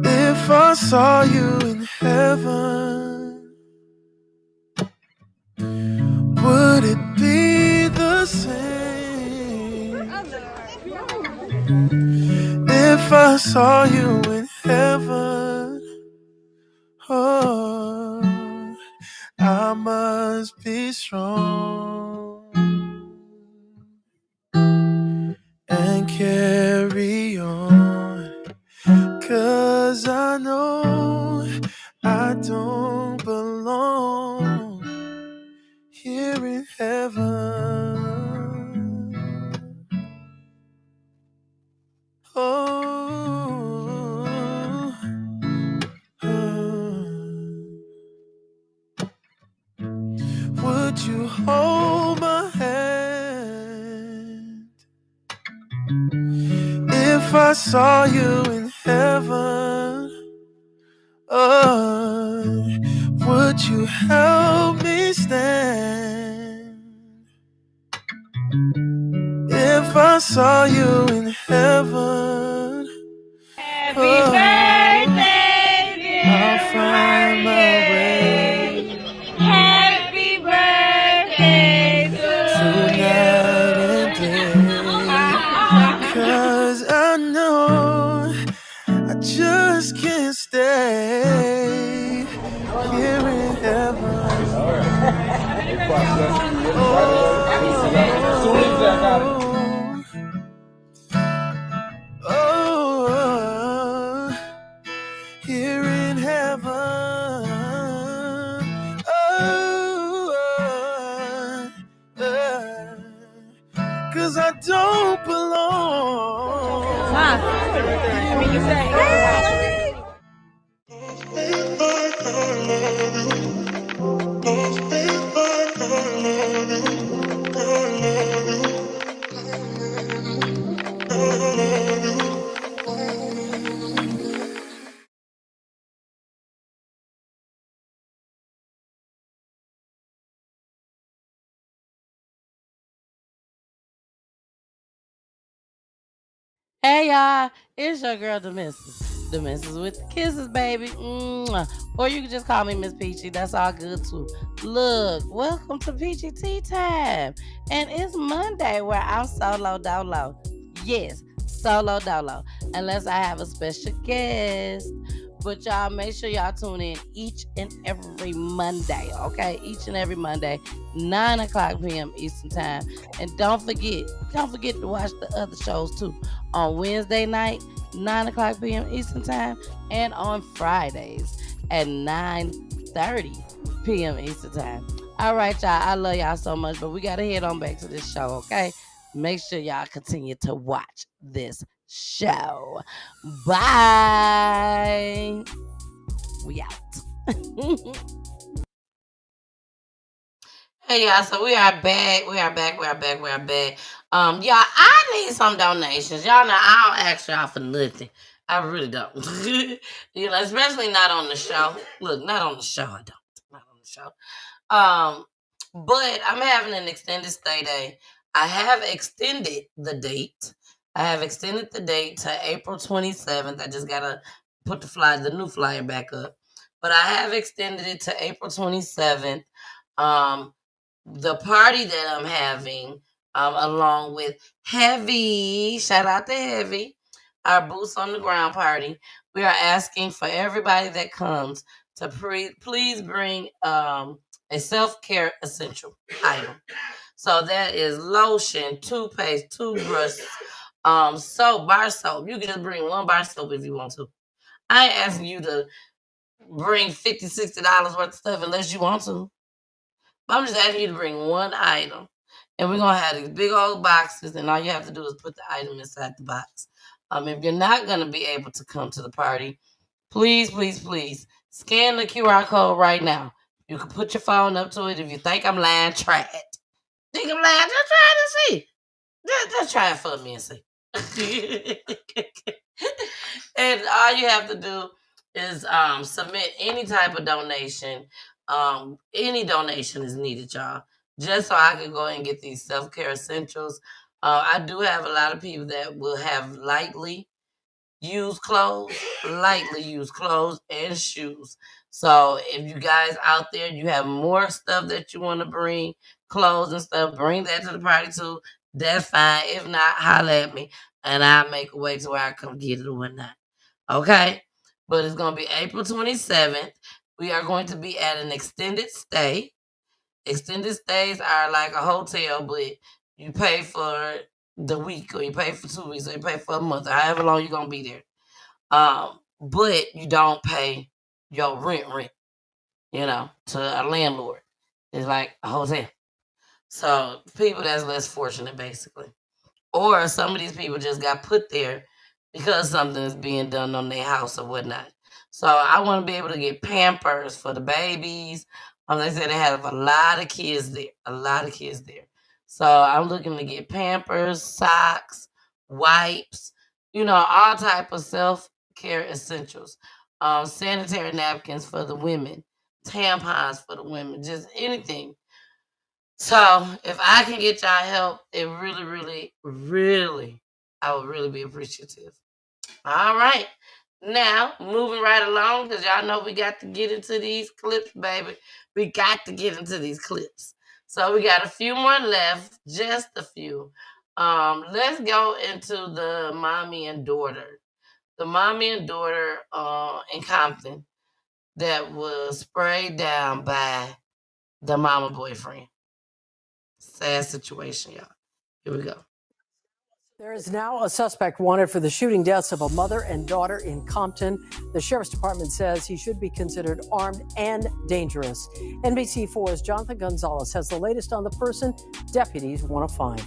[SPEAKER 9] if I saw you in heaven? Would it be the same if I saw you in heaven? Oh, I must be strong and carry on, 'cause I know I don't belong here in heaven. Would you hold my hand if I saw you in heaven? Oh, would you help me stand if I saw you in heaven? Happy birthday, dear I'll find my way. Happy birthday tonight and day. 'Cause I know I just can't stay here in heaven. Oh, here in heaven. Oh, 'cause I don't belong. I mean, you say.
[SPEAKER 3] Hey y'all, it's your girl Demissus. Demissus with the kisses, baby. Mwah. Or you can just call me Miss Peachy. That's all good too. Look, welcome to Peachy Tea Time. And it's Monday where I'm solo dolo. Yes, solo dolo. Unless I have a special guest. But y'all make sure y'all tune in each and every Monday, okay? Each and every Monday, 9 o'clock p.m. Eastern Time. And don't forget to watch the other shows too. On Wednesday night, 9 o'clock p.m. Eastern Time, and on Fridays at 9:30 p.m. Eastern Time. All right, y'all. I love y'all so much, but we got to head on back to this show, okay? Make sure y'all continue to watch this show. Bye. We out. Hey y'all, so we are back. Y'all, I need some donations. Y'all know I don't ask y'all for nothing. I really don't. You know, especially not on the show. Look, not on the show. I don't. Not on the show. But I'm having an extended stay day. I have extended the date. To April 27th. I just gotta put the new flyer back up. But I have extended it to April 27th. The party that I'm having, along with Heavy, shout out to Heavy, our Boots on the Ground party. We are asking for everybody that comes to please bring a self-care essential item. So that is lotion, toothpaste, toothbrush, soap, bar soap. You can just bring one bar soap if you want to. I ain't asking you to bring $50, $60 worth of stuff unless you want to. I'm just asking you to bring one item. And we're going to have these big old boxes, and all you have to do is put the item inside the box. If you're not going to be able to come to the party, please scan the QR code right now. You can put your phone up to it. If you think I'm lying, try it. Think I'm lying, just try it and see. Just try it for me and see. And all you have to do is submit any type of donation. Any donation is needed, y'all, just so I can go and get these self-care essentials. I do have a lot of people that will have lightly used clothes and shoes. So if you guys out there, you have more stuff that you want to bring, clothes and stuff, bring that to the party too. That's fine. If not, holler at me and I'll make a way to where I come get it or whatnot. Okay? But it's going to be April 27th. We are going to be at an extended stay. Extended stays are like a hotel, but you pay for the week, or you pay for 2 weeks, or you pay for a month, or however long you're going to be there. But you don't pay your rent, to a landlord. It's like a hotel. So people that's less fortunate, basically. Or some of these people just got put there because something is being done on their house or whatnot. So I want to be able to get Pampers for the babies. They said they have a lot of kids there. So I'm looking to get Pampers, socks, wipes, all type of self-care essentials. Sanitary napkins for the women, tampons for the women, just anything. So if I can get y'all help, it really, really, really, I would really be appreciative. All right. Now, moving right along, because y'all know we got to get into these clips, baby. We got to get into these clips. So we got a few more left, just a few. Let's go into the mommy and daughter. The mommy and daughter in Compton that was sprayed down by the mama boyfriend. Sad situation, y'all. Here we go.
[SPEAKER 10] There is now a suspect wanted for the shooting deaths of a mother and daughter in Compton. The sheriff's department says he should be considered armed and dangerous. NBC4's Jonathan Gonzalez has the latest on the person deputies want to find.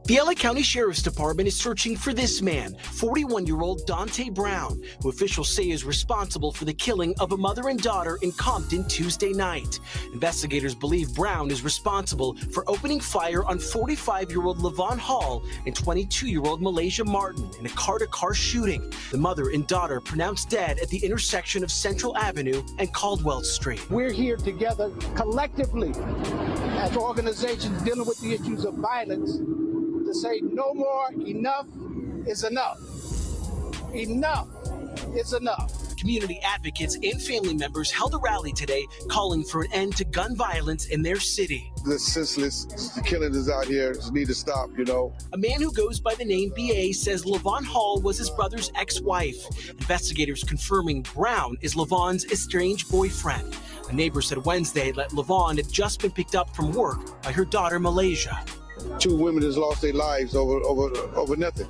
[SPEAKER 11] The LA County Sheriff's Department is searching for this man, 41-year-old Dante Brown, who officials say is responsible for the killing of a mother and daughter in Compton Tuesday night. Investigators believe Brown is responsible for opening fire on 45-year-old Levon Hall and 22-year-old Malaysia Martin in a car-to-car shooting. The mother and daughter pronounced dead at the intersection of Central Avenue and Caldwell Street.
[SPEAKER 13] We're here together collectively as organizations dealing with the issues of violence to say no more, enough is enough. Enough is enough.
[SPEAKER 11] Community advocates and family members held a rally today calling for an end to gun violence in their city.
[SPEAKER 14] The senseless killing is out here. It need to stop, you know.
[SPEAKER 11] A man who goes by the name B.A. says LaVon Hall was his brother's ex-wife. Investigators confirming Brown is LaVon's estranged boyfriend. A neighbor said Wednesday that LaVon had just been picked up from work by her daughter, Malaysia.
[SPEAKER 14] 2 women has lost their lives over nothing.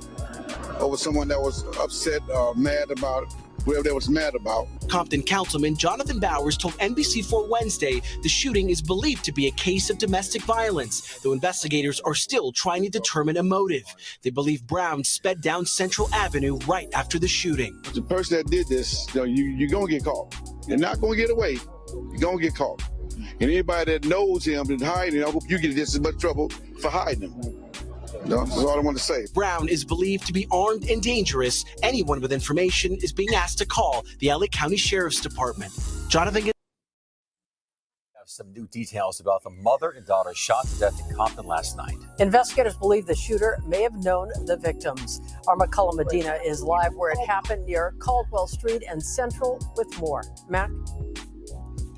[SPEAKER 14] Over someone that was upset or mad about whoever they was mad about.
[SPEAKER 11] Compton Councilman Jonathan Bowers told NBC4 Wednesday the shooting is believed to be a case of domestic violence, though investigators are still trying to determine a motive. They believe Brown sped down Central Avenue right after the shooting.
[SPEAKER 14] The person that did this, you're going to get caught. You're not going to get away. You're going to get caught. And anybody that knows him and hiding, I hope you get just as much trouble for hiding him. No, that's all I want to say.
[SPEAKER 11] Brown is believed to be armed and dangerous. Anyone with information is being asked to call the LA County Sheriff's Department. Jonathan.
[SPEAKER 15] Have some new details about the mother and daughter shot to death in Compton last night.
[SPEAKER 10] Investigators believe the shooter may have known the victims. Our McCullough Medina is live where it happened near Caldwell Street and Central with more. Matt?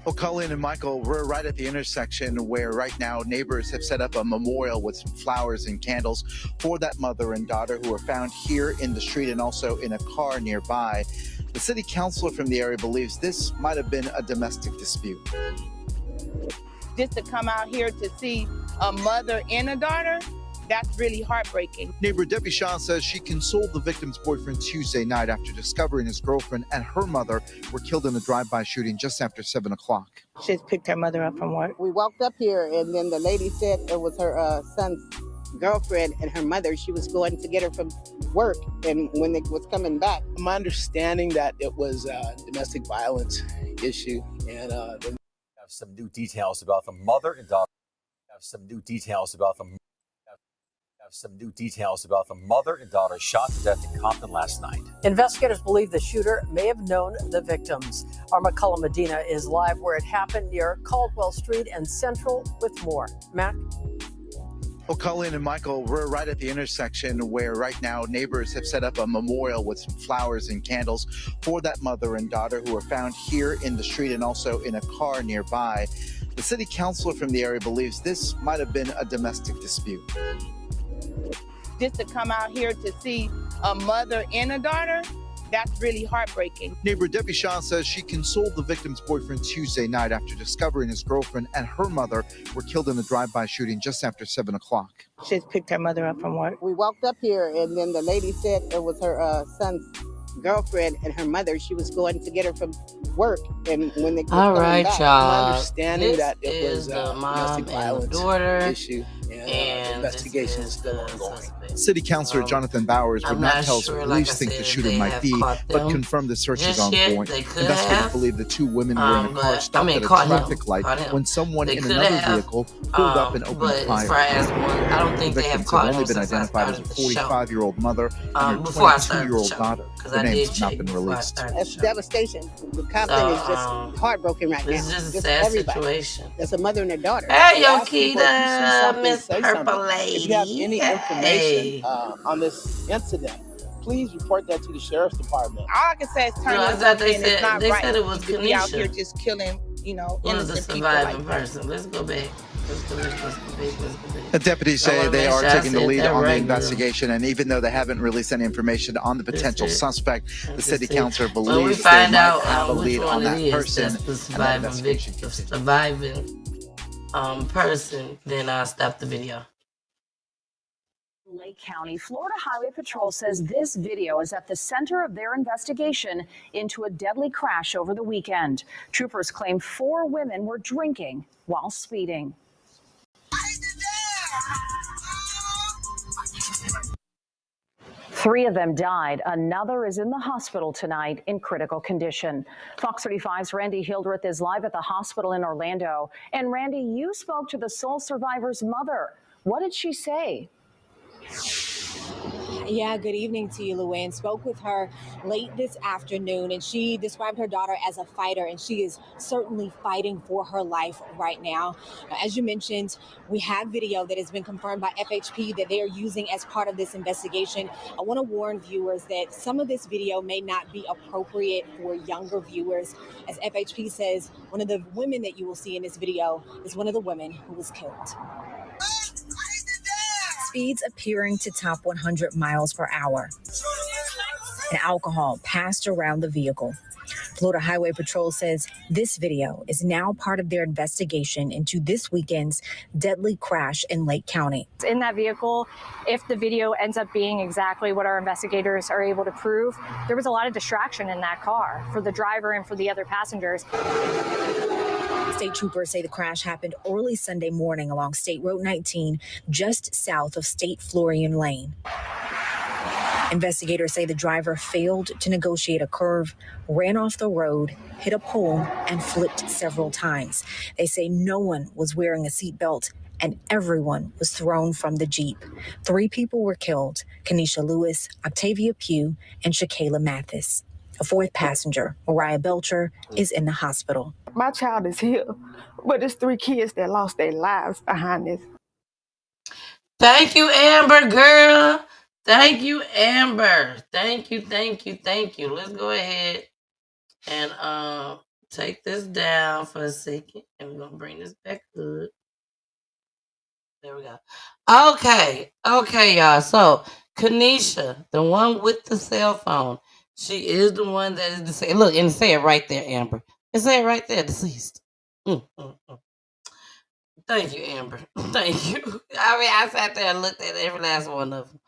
[SPEAKER 16] Well, Colleen and Michael, we're right at the intersection where right now neighbors have set up a memorial with some flowers and candles for that mother and daughter who were found here in the street and also in a car nearby. The city councilor from the area believes this might have been a domestic dispute.
[SPEAKER 18] Just to come out here to see a mother and a daughter, that's really heartbreaking.
[SPEAKER 16] Neighbor Debbie Shaw says she consoled the victim's boyfriend Tuesday night after discovering his girlfriend and her mother were killed in a drive-by shooting just after 7 o'clock.
[SPEAKER 18] She just picked her mother up from work.
[SPEAKER 25] We walked up here and then the lady said it was her son's girlfriend and her mother. She was going to get her from work, and when they was coming back.
[SPEAKER 26] My understanding that it was a domestic violence issue, and have
[SPEAKER 15] some new details about the mother and daughter. Have some new details about the mother and daughter shot to death in Compton last night.
[SPEAKER 10] Investigators believe the shooter may have known the victims. Our McCullough Medina is live where it happened near Caldwell Street and Central with more. Matt?
[SPEAKER 16] Well, Colleen and Michael, we're right at the intersection where right now neighbors have set up a memorial with some flowers and candles for that mother and daughter who were found here in the street and also in a car nearby. The city councilor from the area believes this might have been a domestic dispute.
[SPEAKER 18] Just to come out here to see a mother and a daughter, that's really heartbreaking.
[SPEAKER 16] Neighbor Debbie Shaw says she consoled the victim's boyfriend Tuesday night after discovering his girlfriend and her mother were killed in a drive-by shooting just after 7 o'clock.
[SPEAKER 18] She just picked her mother up from work.
[SPEAKER 25] We walked up here and then the lady said it was her son's girlfriend and her mother. She was going to get her from work, and when they
[SPEAKER 3] all right,
[SPEAKER 26] my
[SPEAKER 3] y'all.
[SPEAKER 26] understanding
[SPEAKER 3] This
[SPEAKER 26] that it was
[SPEAKER 3] the
[SPEAKER 26] a
[SPEAKER 3] mom
[SPEAKER 26] domestic
[SPEAKER 3] and
[SPEAKER 26] violence
[SPEAKER 3] daughter,
[SPEAKER 26] issue, and investigation is still ongoing.
[SPEAKER 16] City Councilor Jonathan Bowers would
[SPEAKER 3] I'm
[SPEAKER 16] not
[SPEAKER 3] not
[SPEAKER 16] tell us
[SPEAKER 3] sure,
[SPEAKER 16] what
[SPEAKER 3] like
[SPEAKER 16] police
[SPEAKER 3] I
[SPEAKER 16] think the
[SPEAKER 3] said,
[SPEAKER 16] shooter
[SPEAKER 3] they
[SPEAKER 16] might
[SPEAKER 3] have
[SPEAKER 16] be,
[SPEAKER 3] caught
[SPEAKER 16] but
[SPEAKER 3] them
[SPEAKER 16] confirmed the search is
[SPEAKER 3] just
[SPEAKER 16] on
[SPEAKER 3] yet.
[SPEAKER 16] point.
[SPEAKER 3] They could
[SPEAKER 16] Investigators
[SPEAKER 3] have,
[SPEAKER 16] believe the 2 women were in a car
[SPEAKER 3] but,
[SPEAKER 16] stopped at a
[SPEAKER 3] caught
[SPEAKER 16] traffic
[SPEAKER 3] him.
[SPEAKER 16] light when someone
[SPEAKER 3] They
[SPEAKER 16] in
[SPEAKER 3] could
[SPEAKER 16] another
[SPEAKER 3] have,
[SPEAKER 16] vehicle pulled up and opened
[SPEAKER 3] but as
[SPEAKER 16] fire.
[SPEAKER 3] far as one, I don't think
[SPEAKER 16] The
[SPEAKER 3] they have
[SPEAKER 16] victims
[SPEAKER 3] caught
[SPEAKER 16] have
[SPEAKER 3] him
[SPEAKER 16] only been
[SPEAKER 3] since I
[SPEAKER 16] identified as a
[SPEAKER 3] started the show.
[SPEAKER 16] 45-year-old mother and her
[SPEAKER 3] Before I started the
[SPEAKER 16] 22-year-old
[SPEAKER 3] show,
[SPEAKER 16] daughter.
[SPEAKER 3] 'cause
[SPEAKER 16] Their
[SPEAKER 3] I
[SPEAKER 16] names
[SPEAKER 3] did
[SPEAKER 16] have not
[SPEAKER 3] check
[SPEAKER 16] been
[SPEAKER 3] before I
[SPEAKER 16] released.
[SPEAKER 3] started the
[SPEAKER 25] It's
[SPEAKER 3] show.
[SPEAKER 25] devastation. The Compton is just heartbroken right now.
[SPEAKER 3] It's just a
[SPEAKER 25] Just
[SPEAKER 3] sad
[SPEAKER 25] everybody.
[SPEAKER 3] situation.
[SPEAKER 25] There's a mother and a daughter.
[SPEAKER 3] Hey,
[SPEAKER 26] Ask people if you see
[SPEAKER 3] Yokita,
[SPEAKER 26] something,
[SPEAKER 3] Miss
[SPEAKER 26] say
[SPEAKER 3] Purple
[SPEAKER 26] something.
[SPEAKER 3] Lady.
[SPEAKER 26] If you have any information
[SPEAKER 3] Hey.
[SPEAKER 26] on this incident, please report that to the sheriff's department.
[SPEAKER 18] All I can say is turn
[SPEAKER 3] No, I
[SPEAKER 18] yourself
[SPEAKER 3] thought they
[SPEAKER 18] in. It's
[SPEAKER 3] said-
[SPEAKER 18] not
[SPEAKER 3] they
[SPEAKER 18] right.
[SPEAKER 3] said it was
[SPEAKER 18] You could be out
[SPEAKER 3] Kanisha.
[SPEAKER 18] here just killing,
[SPEAKER 3] One of the
[SPEAKER 18] innocent people like
[SPEAKER 3] surviving
[SPEAKER 18] that.
[SPEAKER 3] person. Let's go back. Let's go back.
[SPEAKER 16] The deputies
[SPEAKER 3] I
[SPEAKER 16] say
[SPEAKER 3] wanna
[SPEAKER 16] they
[SPEAKER 3] make
[SPEAKER 16] are
[SPEAKER 3] sure I
[SPEAKER 16] taking the
[SPEAKER 3] said
[SPEAKER 16] lead
[SPEAKER 3] that
[SPEAKER 16] on the
[SPEAKER 3] right, girl.
[SPEAKER 16] investigation, and even though they haven't released any information on the potential
[SPEAKER 3] it.
[SPEAKER 16] suspect, the
[SPEAKER 3] That's
[SPEAKER 16] city
[SPEAKER 3] it.
[SPEAKER 16] councilor
[SPEAKER 3] When we
[SPEAKER 16] believes they
[SPEAKER 3] find
[SPEAKER 16] might
[SPEAKER 3] out
[SPEAKER 16] have a
[SPEAKER 3] which
[SPEAKER 16] lead on
[SPEAKER 3] one
[SPEAKER 16] that
[SPEAKER 3] it is,
[SPEAKER 16] person,
[SPEAKER 3] that's the
[SPEAKER 16] and that
[SPEAKER 3] surviving
[SPEAKER 16] investigation
[SPEAKER 3] victim, surviving person, then I'll stop the video.
[SPEAKER 8] Lake County, Florida Highway Patrol says this video is at the center of their investigation into a deadly crash over the weekend. Troopers claim 4 women were drinking while speeding. 3 of them died. Another is in the hospital tonight in critical condition. Fox 35's Randy Hildreth is live at the hospital in Orlando. And Randy, you spoke to the sole survivor's mother. What did she say?
[SPEAKER 5] Yeah, good evening to you, Luann. Spoke with her late this afternoon, and she described her daughter as a fighter, and she is certainly fighting for her life right now. As you mentioned, we have video that has been confirmed by FHP that they are using as part of this investigation. I want to warn viewers that some of this video may not be appropriate for younger viewers. As FHP says, one of the women that you will see in this video is one of the women who was killed.
[SPEAKER 6] Speeds appearing to top 100 miles per hour, and alcohol passed around the vehicle. Florida Highway Patrol says this video is now part of their investigation into this weekend's deadly crash in Lake County.
[SPEAKER 7] In that vehicle, if the video ends up being exactly what our investigators are able to prove, there was a lot of distraction in that car for the driver and for the other passengers.
[SPEAKER 6] State troopers say the crash happened early Sunday morning along State Road 19, just south of State Florian Lane. Investigators say the driver failed to negotiate a curve, ran off the road, hit a pole, and flipped several times. They say no one was wearing a seatbelt and everyone was thrown from the Jeep. 3 people were killed: Kenesha Lewis, Octavia Pugh, and Shakayla Mathis. A 4th passenger, Mariah Belcher, is in the hospital.
[SPEAKER 12] My child is here, but it's 3 kids that lost their lives behind this.
[SPEAKER 3] Thank you, Amber, girl. Thank you, Amber. Thank you, thank you, thank you. Let's go ahead and take this down for a second, and we're gonna bring this back up. There we go. Okay, y'all. So Kenesha, the one with the cell phone, she is the one that is deceased. Look, and say it right there, Amber. It say it right there, deceased. Thank you, Amber. Thank you. I mean, I sat there and looked at every last one of them.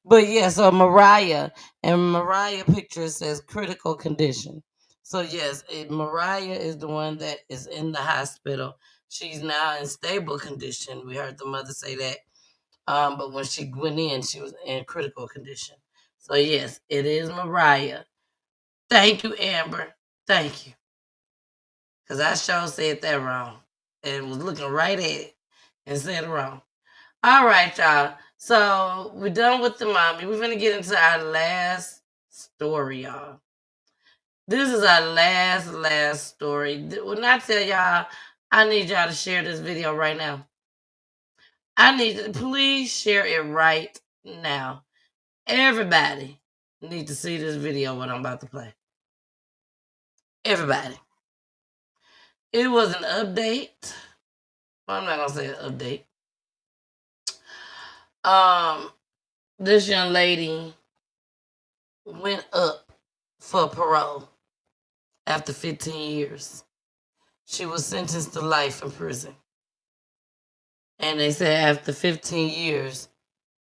[SPEAKER 3] But yeah, so Mariah picture says critical condition. So yes, Mariah is the one that is in the hospital. She's now in stable condition. We heard the mother say that. But when she went in, she was in critical condition. So yes, it is Mariah. Thank you, Amber. Thank you. Because I sure said that wrong. And was looking right at it and said it wrong. All right, y'all. So we're done with the mommy. We're going to get into our last story, y'all. This is our last story. When I tell y'all, I need y'all to share this video right now. I need you to please share it right now. Everybody need to see this video, what I'm about to play. Everybody. It was an update. Well, I'm not going to say an update. This young lady went up for parole after 15 years. She was sentenced to life in prison. And they said after 15 years,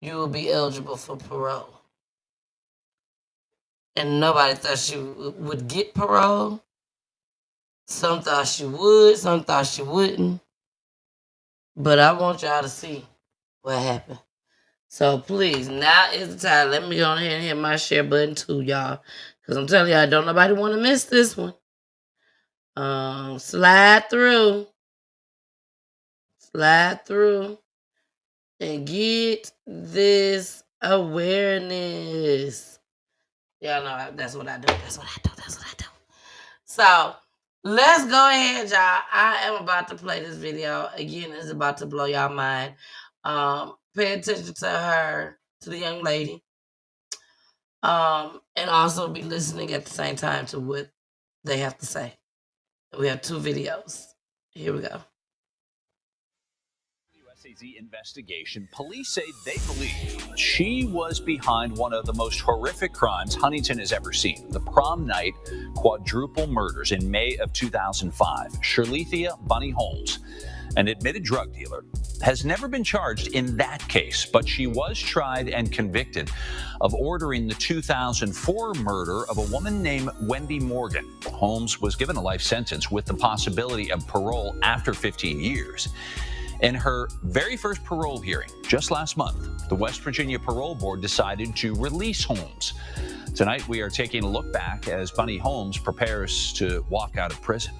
[SPEAKER 3] you will be eligible for parole. And nobody thought she would get parole. Some thought she would, some thought she wouldn't. But I want y'all to see what happened. So please, now is the time. Let me go ahead and hit my share button too, y'all. Because I'm telling y'all, don't nobody want to miss this one. Slide through. Slide through. And get this awareness. Y'all know that's what I do. That's what I do. That's what I do. So let's go ahead, y'all. I am about to play this video. Again, it's about to blow y'all mind. Pay attention to her, to the young lady. And also be listening at the same time to what they have to say. We have 2 videos. Here we go.
[SPEAKER 1] WSAZ investigation. Police say they believe she was behind one of the most horrific crimes Huntington has ever seen. The prom night quadruple murders in May of 2005. Shirlethia Bunny Holmes, an admitted drug dealer, has never been charged in that case, but she was tried and convicted of ordering the 2004 murder of a woman named Wendy Morgan. Holmes was given a life sentence with the possibility of parole after 15 years. In her very first parole hearing just last month, the West Virginia Parole Board decided to release Holmes. Tonight, we are taking a look back as Bunny Holmes prepares to walk out of prison.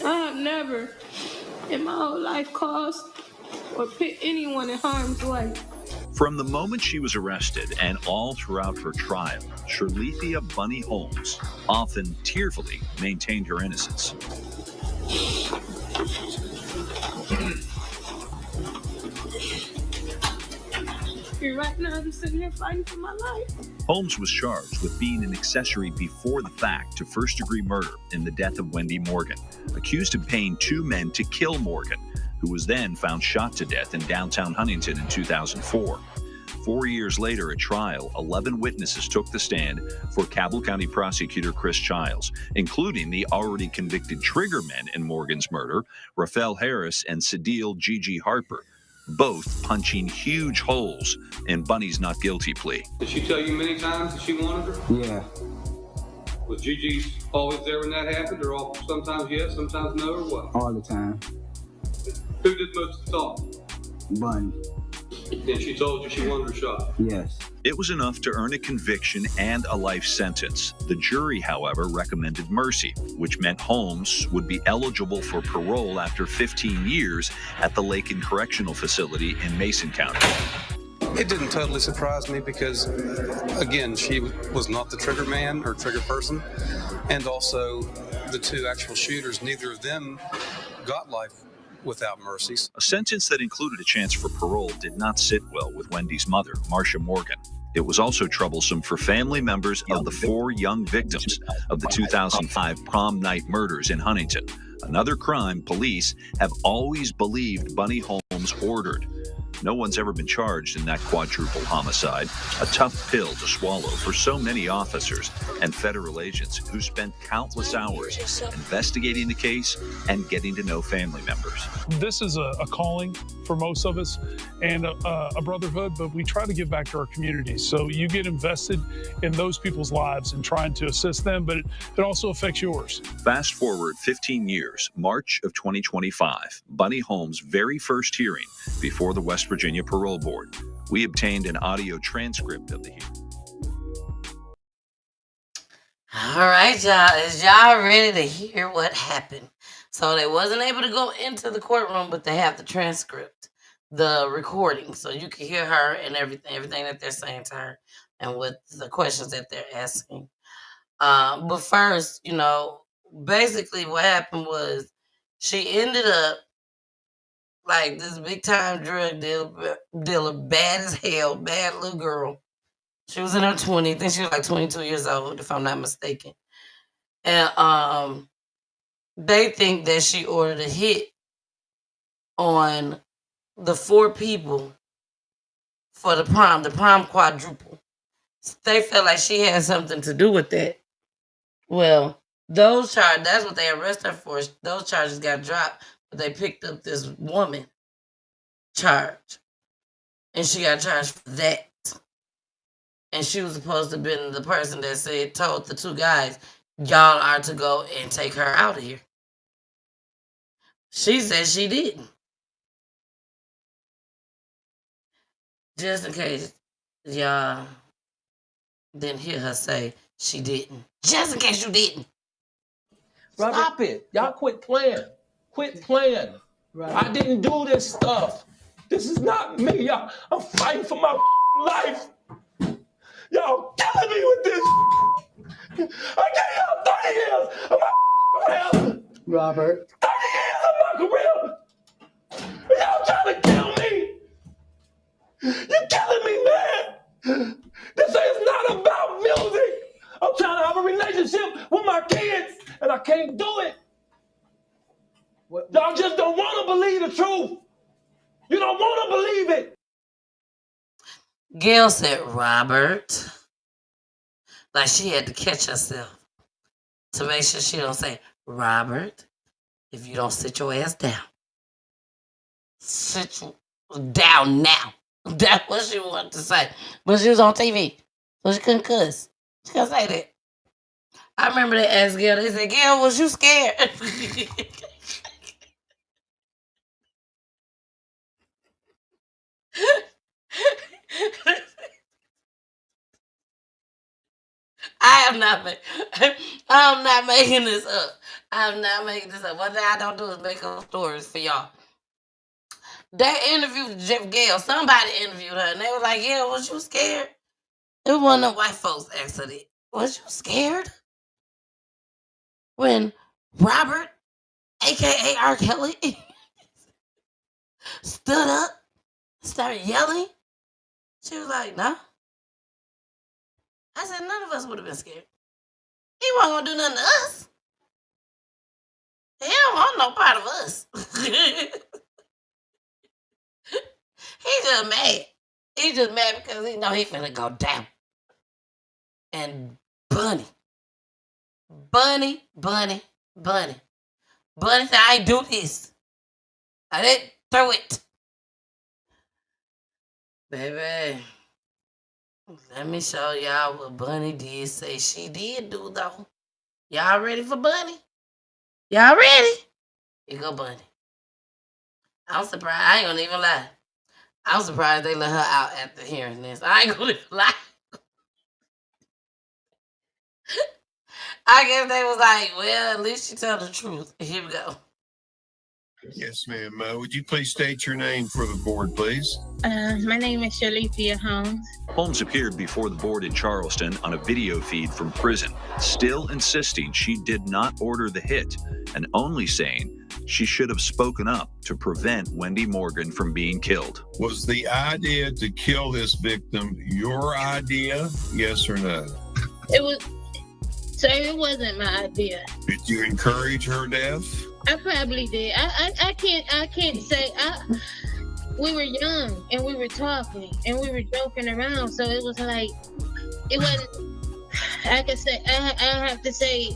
[SPEAKER 2] I have never in my whole life caused or put anyone in harm's way.
[SPEAKER 1] From the moment she was arrested and all throughout her trial, Shirlethia Bunny Holmes often tearfully maintained her innocence.
[SPEAKER 2] Right now, I'm sitting here fighting for my life.
[SPEAKER 1] Holmes was charged with being an accessory before the fact to first-degree murder in the death of Wendy Morgan, accused of paying two men to kill Morgan, who was then found shot to death in downtown Huntington in 2004. 4 years later at trial, 11 witnesses took the stand for Cabell County Prosecutor Chris Childs, including the already convicted triggermen in Morgan's murder, Rafael Harris and Cedile Gigi Harper, both punching huge holes in Bunny's not guilty plea.
[SPEAKER 17] Did she tell you many times that she wanted her?
[SPEAKER 13] Yeah.
[SPEAKER 17] Was Gigi always there when that happened, or all, sometimes yes, sometimes no, or what?
[SPEAKER 13] All the time.
[SPEAKER 17] Who did most of the talk?
[SPEAKER 13] Bunny.
[SPEAKER 17] And she told you she wanted her shot?
[SPEAKER 13] Yes.
[SPEAKER 1] It was enough to earn a conviction and a life sentence. The jury, however, recommended mercy, which meant Holmes would be eligible for parole after 15 years at the Lakin Correctional Facility in Mason County.
[SPEAKER 17] It didn't totally surprise me because, again, she was not the trigger man or trigger person. And also, the two actual shooters, neither of them got life without mercies.
[SPEAKER 1] A sentence that included a chance for parole did not sit well with Wendy's mother, Marcia Morgan. It was also troublesome for family members of the 4 young victims of the 2005 prom night murders in Huntington, another crime police have always believed Bunny Holmes ordered. No one's ever been charged in that quadruple homicide, a tough pill to swallow for so many officers and federal agents who spent countless hours investigating the case and getting to know family members.
[SPEAKER 19] This is a calling for most of us and a brotherhood, but we try to give back to our communities. So you get invested in those people's lives and trying to assist them, but it also affects yours.
[SPEAKER 1] Fast forward 15 years, March of 2025, Bunny Holmes' very first hearing before the West Virginia Parole Board. We obtained an audio transcript of the hearing.
[SPEAKER 3] All right, y'all. Is y'all ready to hear what happened? So they wasn't able to go into the courtroom, but they have the transcript, the recording, so you can hear her and everything that they're saying to her and what the questions that they're asking. But first, basically what happened was she ended up like this big time drug dealer, bad as hell, bad little girl. She was in her 20s. I think she was like 22 years old, if I'm not mistaken. And they think that she ordered a hit on the 4 people for the prom quadruple. They felt like she had something to do with that. Well, those charges, that's what they arrested her for. Those charges got dropped, but they picked up this woman charge. And she got charged for that. And she was supposed to have been the person that told the 2 guys, y'all are to go and take her out of here. She said she didn't. Just in case y'all didn't hear her say she didn't. Just in case you didn't.
[SPEAKER 21] Robert, stop it. Y'all quit playing. Quit playing. I didn't do this stuff. This is not me, y'all. I'm fighting for my life. Y'all killing me with this. I gave y'all 30 years of my career.
[SPEAKER 10] Robert.
[SPEAKER 21] 30 years of my career. Y'all trying to kill me. You're killing me, man. This is not about music. I'm trying to have a relationship with my kids, and I can't do it. Y'all just don't want to believe the truth. You don't want to believe it.
[SPEAKER 3] Gail said, Robert. Like she had to catch herself to make sure she don't say, Robert, if you don't sit your ass down. Sit down now. That's what she wanted to say. But she was on TV, so she couldn't cuss. She couldn't say that. I remember they asked Gail, they said, Gail, was you scared? I'm not making this up. I'm not making this up. What I don't do is make up stories for y'all. They interviewed Jeff Gale. Somebody interviewed her, and they were like, "Yeah, was you scared?" It was one of the white folks asked her that. Was you scared when Robert, aka R. Kelly, stood up, started yelling? She was like, "No." I said, "None of us would have been scared. He wasn't gonna do nothing to us. He don't want no part of us." He just mad. He just mad because he know he finna go down. And Bunny said, "I ain't do this. I didn't throw it." Baby, let me show y'all what Bunny did say she did do, though. Y'all ready for Bunny? Y'all ready? Here go Bunny. I'm surprised. I ain't gonna even lie. I'm surprised they let her out after hearing this. I ain't gonna even lie. I guess they was like, well, at least she tell the truth. Here we go.
[SPEAKER 4] Yes, ma'am. Would you please state your name for the board, please?
[SPEAKER 2] My name is Shalithia Holmes.
[SPEAKER 1] Holmes appeared before the board in Charleston on a video feed from prison, still insisting she did not order the hit and only saying she should have spoken up to prevent Wendy Morgan from being killed.
[SPEAKER 4] Was the idea to kill this victim your idea? Yes or no?
[SPEAKER 2] It was. So it wasn't my idea.
[SPEAKER 4] Did you encourage her death?
[SPEAKER 2] I probably did. I can't say. We were young and we were talking and we were joking around, so it was like it wasn't. I could say I have to say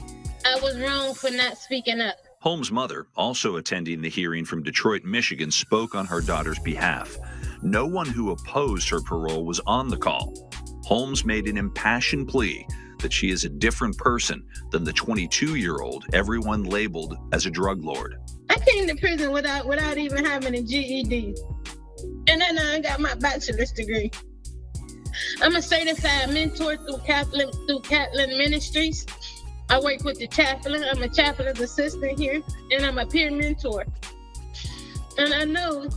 [SPEAKER 2] I was wrong for not speaking up.
[SPEAKER 1] Holmes' mother, also attending the hearing from Detroit, Michigan, spoke on her daughter's behalf. No one who opposed her parole was on the call. Holmes made an impassioned plea that she is a different person than the 22-year-old everyone labeled as a drug lord.
[SPEAKER 2] I came to prison without even having a GED. And then I got my bachelor's degree. I'm a certified mentor through Catlin Ministries. I work with the chaplain. I'm a chaplain's assistant here, and I'm a peer mentor. And I know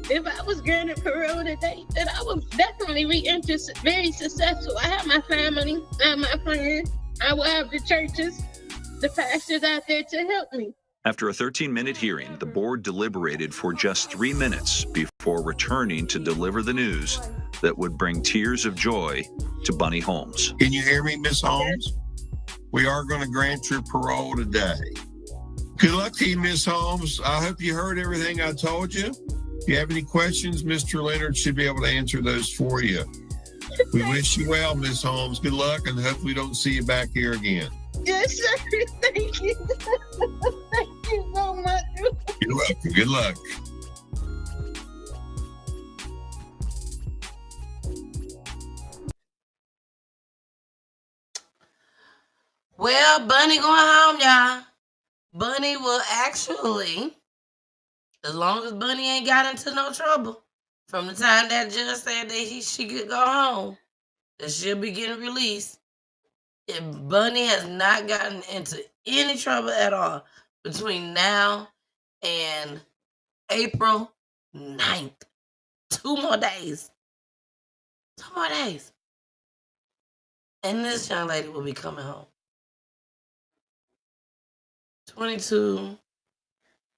[SPEAKER 2] if I was granted parole today, that I would definitely re-enter very successful. I have my family, I have my friends, I will have the churches, the pastors out there to help me.
[SPEAKER 1] After a 13-minute hearing, the board deliberated for just 3 minutes before returning to deliver the news that would bring tears of joy to Bunny Holmes.
[SPEAKER 4] Can you hear me, Miss Holmes? We are going to grant your parole today. Good luck to you, Miss Holmes. I hope you heard everything I told you. If you have any questions, Mr. Leonard should be able to answer those for you. We wish you well, Miss Holmes. Good luck, and hope we don't see you back here again.
[SPEAKER 2] Yes, sir. Thank you. Thank you so much.
[SPEAKER 4] You're welcome. Good luck.
[SPEAKER 3] Well, Bunny going home, y'all. Bunny will actually, as long as Bunny ain't got into no trouble, from the time that judge said that she could go home, that she'll be getting released. If Bunny has not gotten into any trouble at all between now and April 9th, 2 more days. 2 more days. And this young lady will be coming home. 22,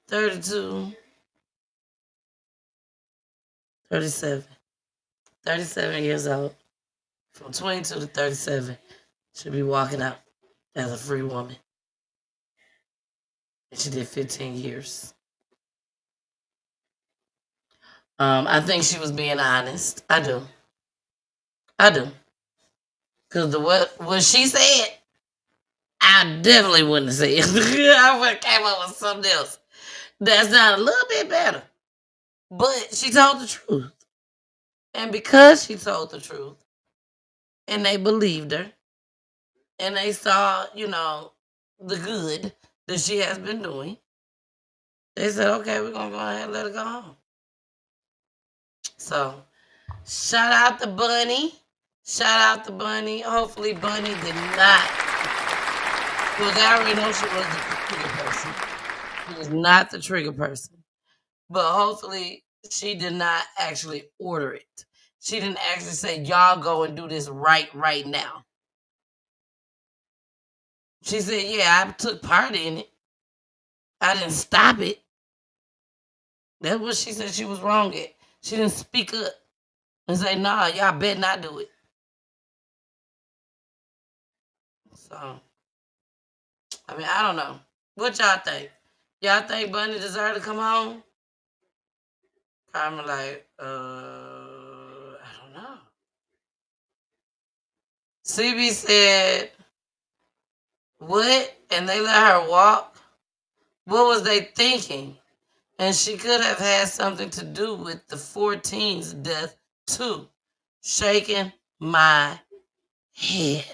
[SPEAKER 3] 32, 37. 37 years old. From 22 to 37. She'll be walking out as a free woman. And she did 15 years. I think she was being honest. I do. Because what she said, I definitely wouldn't have said. I would have came up with something else that sounded a little bit better. But she told the truth. And because she told the truth, and they believed her, and they saw, the good that she has been doing, they said, okay, we're going to go ahead and let her go home. So, shout out to Bunny. Hopefully Bunny did not, because I already know she wasn't the trigger person. She was not the trigger person. But hopefully she did not actually order it. She didn't actually say, y'all go and do this right now. She said, yeah, I took part in it. I didn't stop it. That's what she said she was wrong at. She didn't speak up and say, nah, y'all better not do it. So, I mean, I don't know. What y'all think? Y'all think Bunny deserved to come home? I'm like, I don't know. CB said, what? And they let her walk? What was they thinking? And she could have had something to do with the 14's death too. Shaking my head.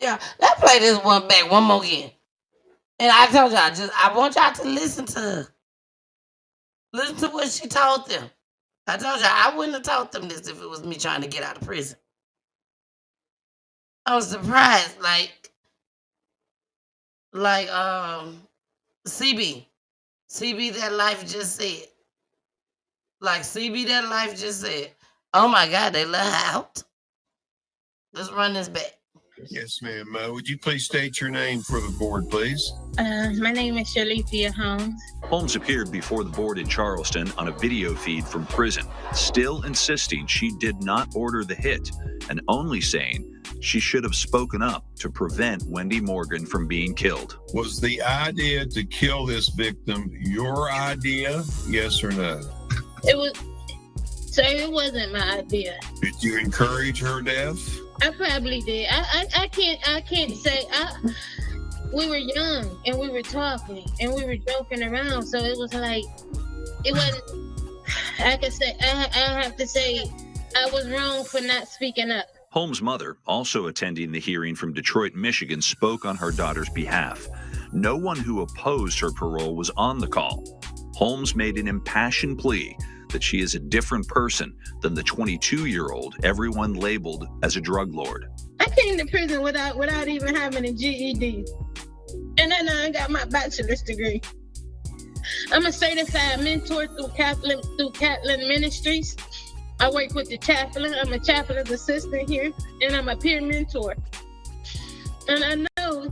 [SPEAKER 3] Yeah, let's play this one back one more again. And I told y'all, I want y'all to listen to her. Listen to what she told them. I told y'all I wouldn't have told them this if it was me trying to get out of prison. I was surprised, like CB that life just said. Like CB that life just said. Oh my God, they let her out. Let's run this back.
[SPEAKER 4] Yes, ma'am. Would you please state your name for the board, please?
[SPEAKER 2] My name is Shalithia Holmes.
[SPEAKER 1] Holmes appeared before the board in Charleston on a video feed from prison, still insisting she did not order the hit and only saying she should have spoken up to prevent Wendy Morgan from being killed.
[SPEAKER 4] Was the idea to kill this victim your idea? Yes or no?
[SPEAKER 2] It was. So it wasn't my idea.
[SPEAKER 4] Did you encourage her death?
[SPEAKER 2] I probably did. I can't say. We were young and we were talking and we were joking around, so it was like it wasn't. I could say I have to say I was wrong for not speaking up.
[SPEAKER 1] Holmes' mother, also attending the hearing from Detroit, Michigan, spoke on her daughter's behalf. No one who opposed her parole was on the call. Holmes made an impassioned plea that she is a different person than the 22-year-old everyone labeled as a drug lord.
[SPEAKER 2] I came to prison without even having a GED. And then I got my bachelor's degree. I'm a certified mentor through Catlin Ministries. I work with the chaplain. I'm a chaplain's assistant here, and I'm a peer mentor. And I know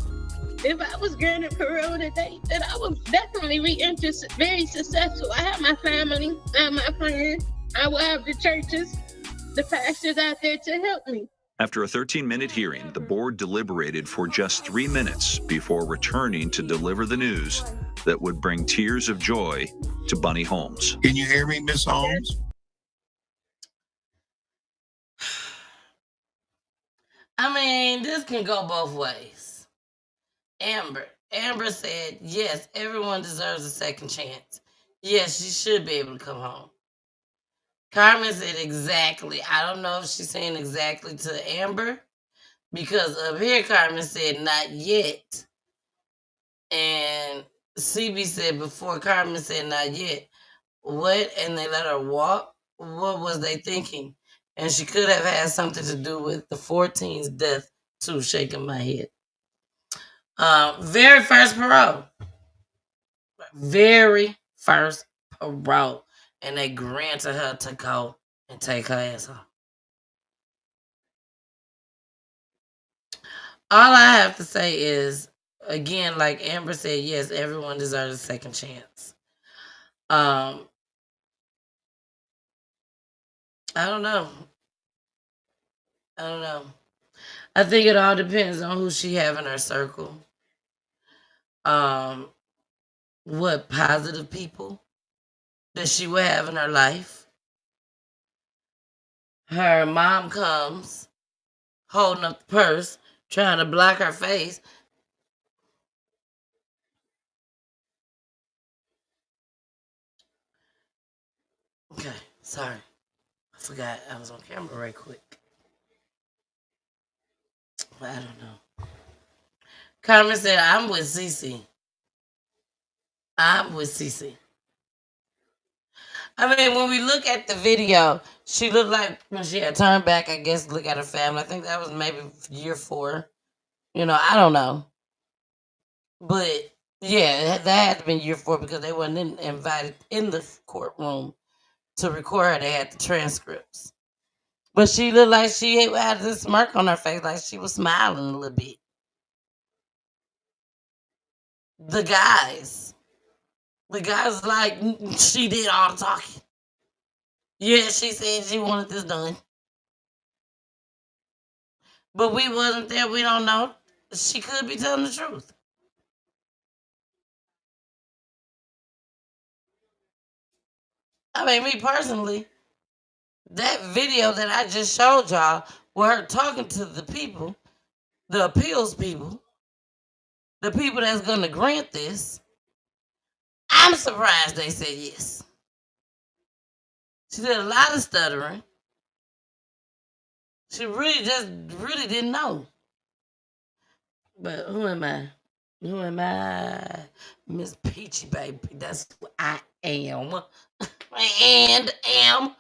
[SPEAKER 2] if I was granted parole today, that I would definitely re-enter very successful. I have my family, I have my friends, I will have the churches, the pastors out there to help me.
[SPEAKER 1] After a 13-minute hearing, the board deliberated for just 3 minutes before returning to deliver the news that would bring tears of joy to Bunny Holmes.
[SPEAKER 4] Can you hear me, Miss Holmes?
[SPEAKER 3] I mean, this can go both ways. Amber said, yes, everyone deserves a second chance. Yes, she should be able to come home. Carmen said exactly. I don't know if she's saying exactly to Amber, because up here Carmen said not yet. And CB said before Carmen said not yet. What? And they let her walk? What was they thinking? And she could have had something to do with the 14's death too, shaking my head. Very first parole. Very first parole. And they granted her to go and take her ass home. All I have to say is, again, like Amber said, yes, everyone deserves a second chance. I don't know. I think it all depends on who she have in her circle. What positive people that she will have in her life. Her mom comes holding up the purse, trying to block her face. Okay, sorry. I forgot I was on camera right quick. But I don't know. Carmen said, I'm with Cece. I'm with Cece. I mean, when we look at the video, she looked like when she had turned back, I guess, look at her family. I think that was maybe year 4. I don't know. But yeah, that had to be year 4 because they wasn't invited in the courtroom to record her. They had the transcripts. But she looked like she had this smirk on her face, like she was smiling a little bit. The guys like she did all the talking. Yeah, she said she wanted this done. But we wasn't there. We don't know. She could be telling the truth. I mean, me personally, that video that I just showed y'all, with her talking to the people, the appeals people, the people that's going to grant this, I'm surprised they said yes. She did a lot of stuttering. She really didn't know. But who am I? Who am I? Miss Peachy, baby. That's who I am. And am.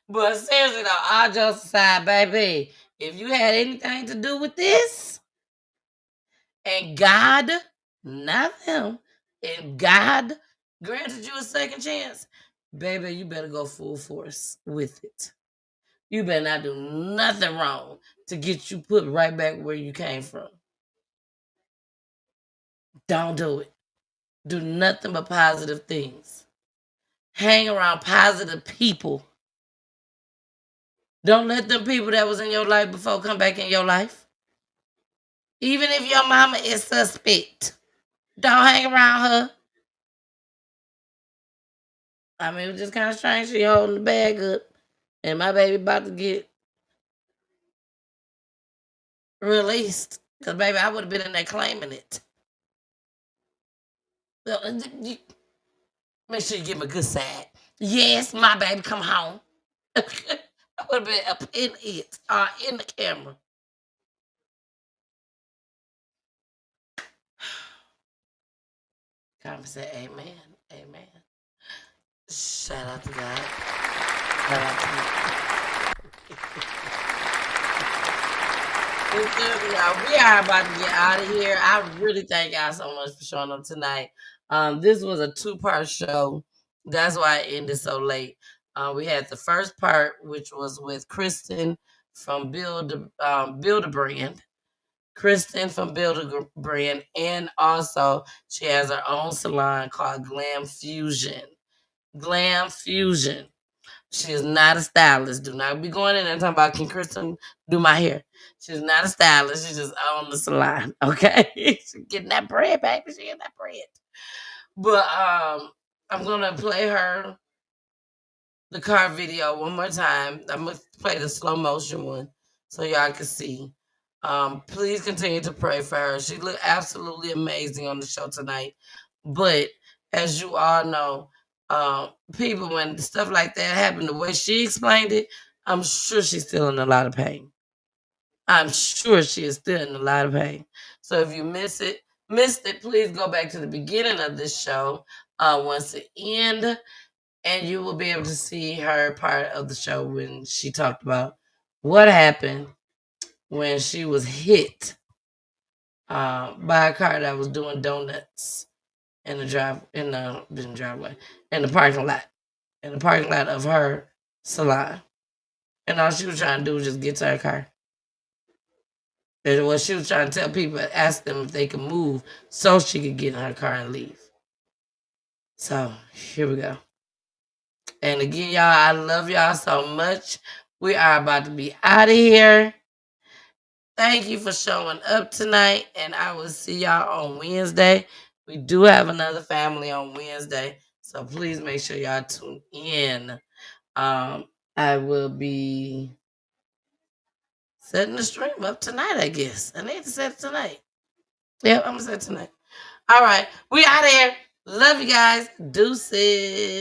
[SPEAKER 3] But seriously though, all jokes aside, baby, if you had anything to do with this, and God, not them, and God granted you a second chance, baby, you better go full force with it. You better not do nothing wrong to get you put right back where you came from. Don't do it. Do nothing but positive things. Hang around positive people. Don't let them people that was in your life before come back in your life. Even if your mama is suspect, don't hang around her. I mean, it was just kind of strange. She holding the bag up, and my baby about to get released. Because, baby, I would have been in there claiming it. Make sure you give me a good side. Yes, my baby, come home. I would have been up in it, in the camera. Come say amen. Amen. Shout out to God. Shout out to you. We are about to get out of here. I really thank y'all so much for showing up tonight. This was a 2-part show. That's why it ended so late. We had the first part, which was with Kristen from Build a Brand. Kristen from Build a Brand, and also she has her own salon called Glam Fusion. Glam Fusion. She is not a stylist. Do not be going in there and talking about, can Kristen do my hair? She's not a stylist. She's just on the salon. Okay, she's getting that bread, baby. She getting that bread. But I'm gonna play the car video one more time. I'm gonna play the slow motion one so y'all can see. Please continue to pray for her. She looked absolutely amazing on the show tonight. But as you all know, people, when stuff like that happened, the way she explained it, I'm sure she's still in a lot of pain. I'm sure she is still in a lot of pain. So if you missed it, please go back to the beginning of this show once it ends, and you will be able to see her part of the show when she talked about what happened when she was hit by a car that was doing donuts in the driveway, in the parking lot of her salon. And all she was trying to do was just get to her car. And what she was trying to tell people, ask them if they could move so she could get in her car and leave. So here we go. And again, y'all, I love y'all so much. We are about to be out of here. Thank you for showing up tonight, and I will see y'all on Wednesday. We do have another family on Wednesday, so please make sure y'all tune in. I will be setting the stream up tonight, I guess. I need to set it tonight. Yep, I'm going to set it tonight. All right, we out of here. Love you guys. Deuces.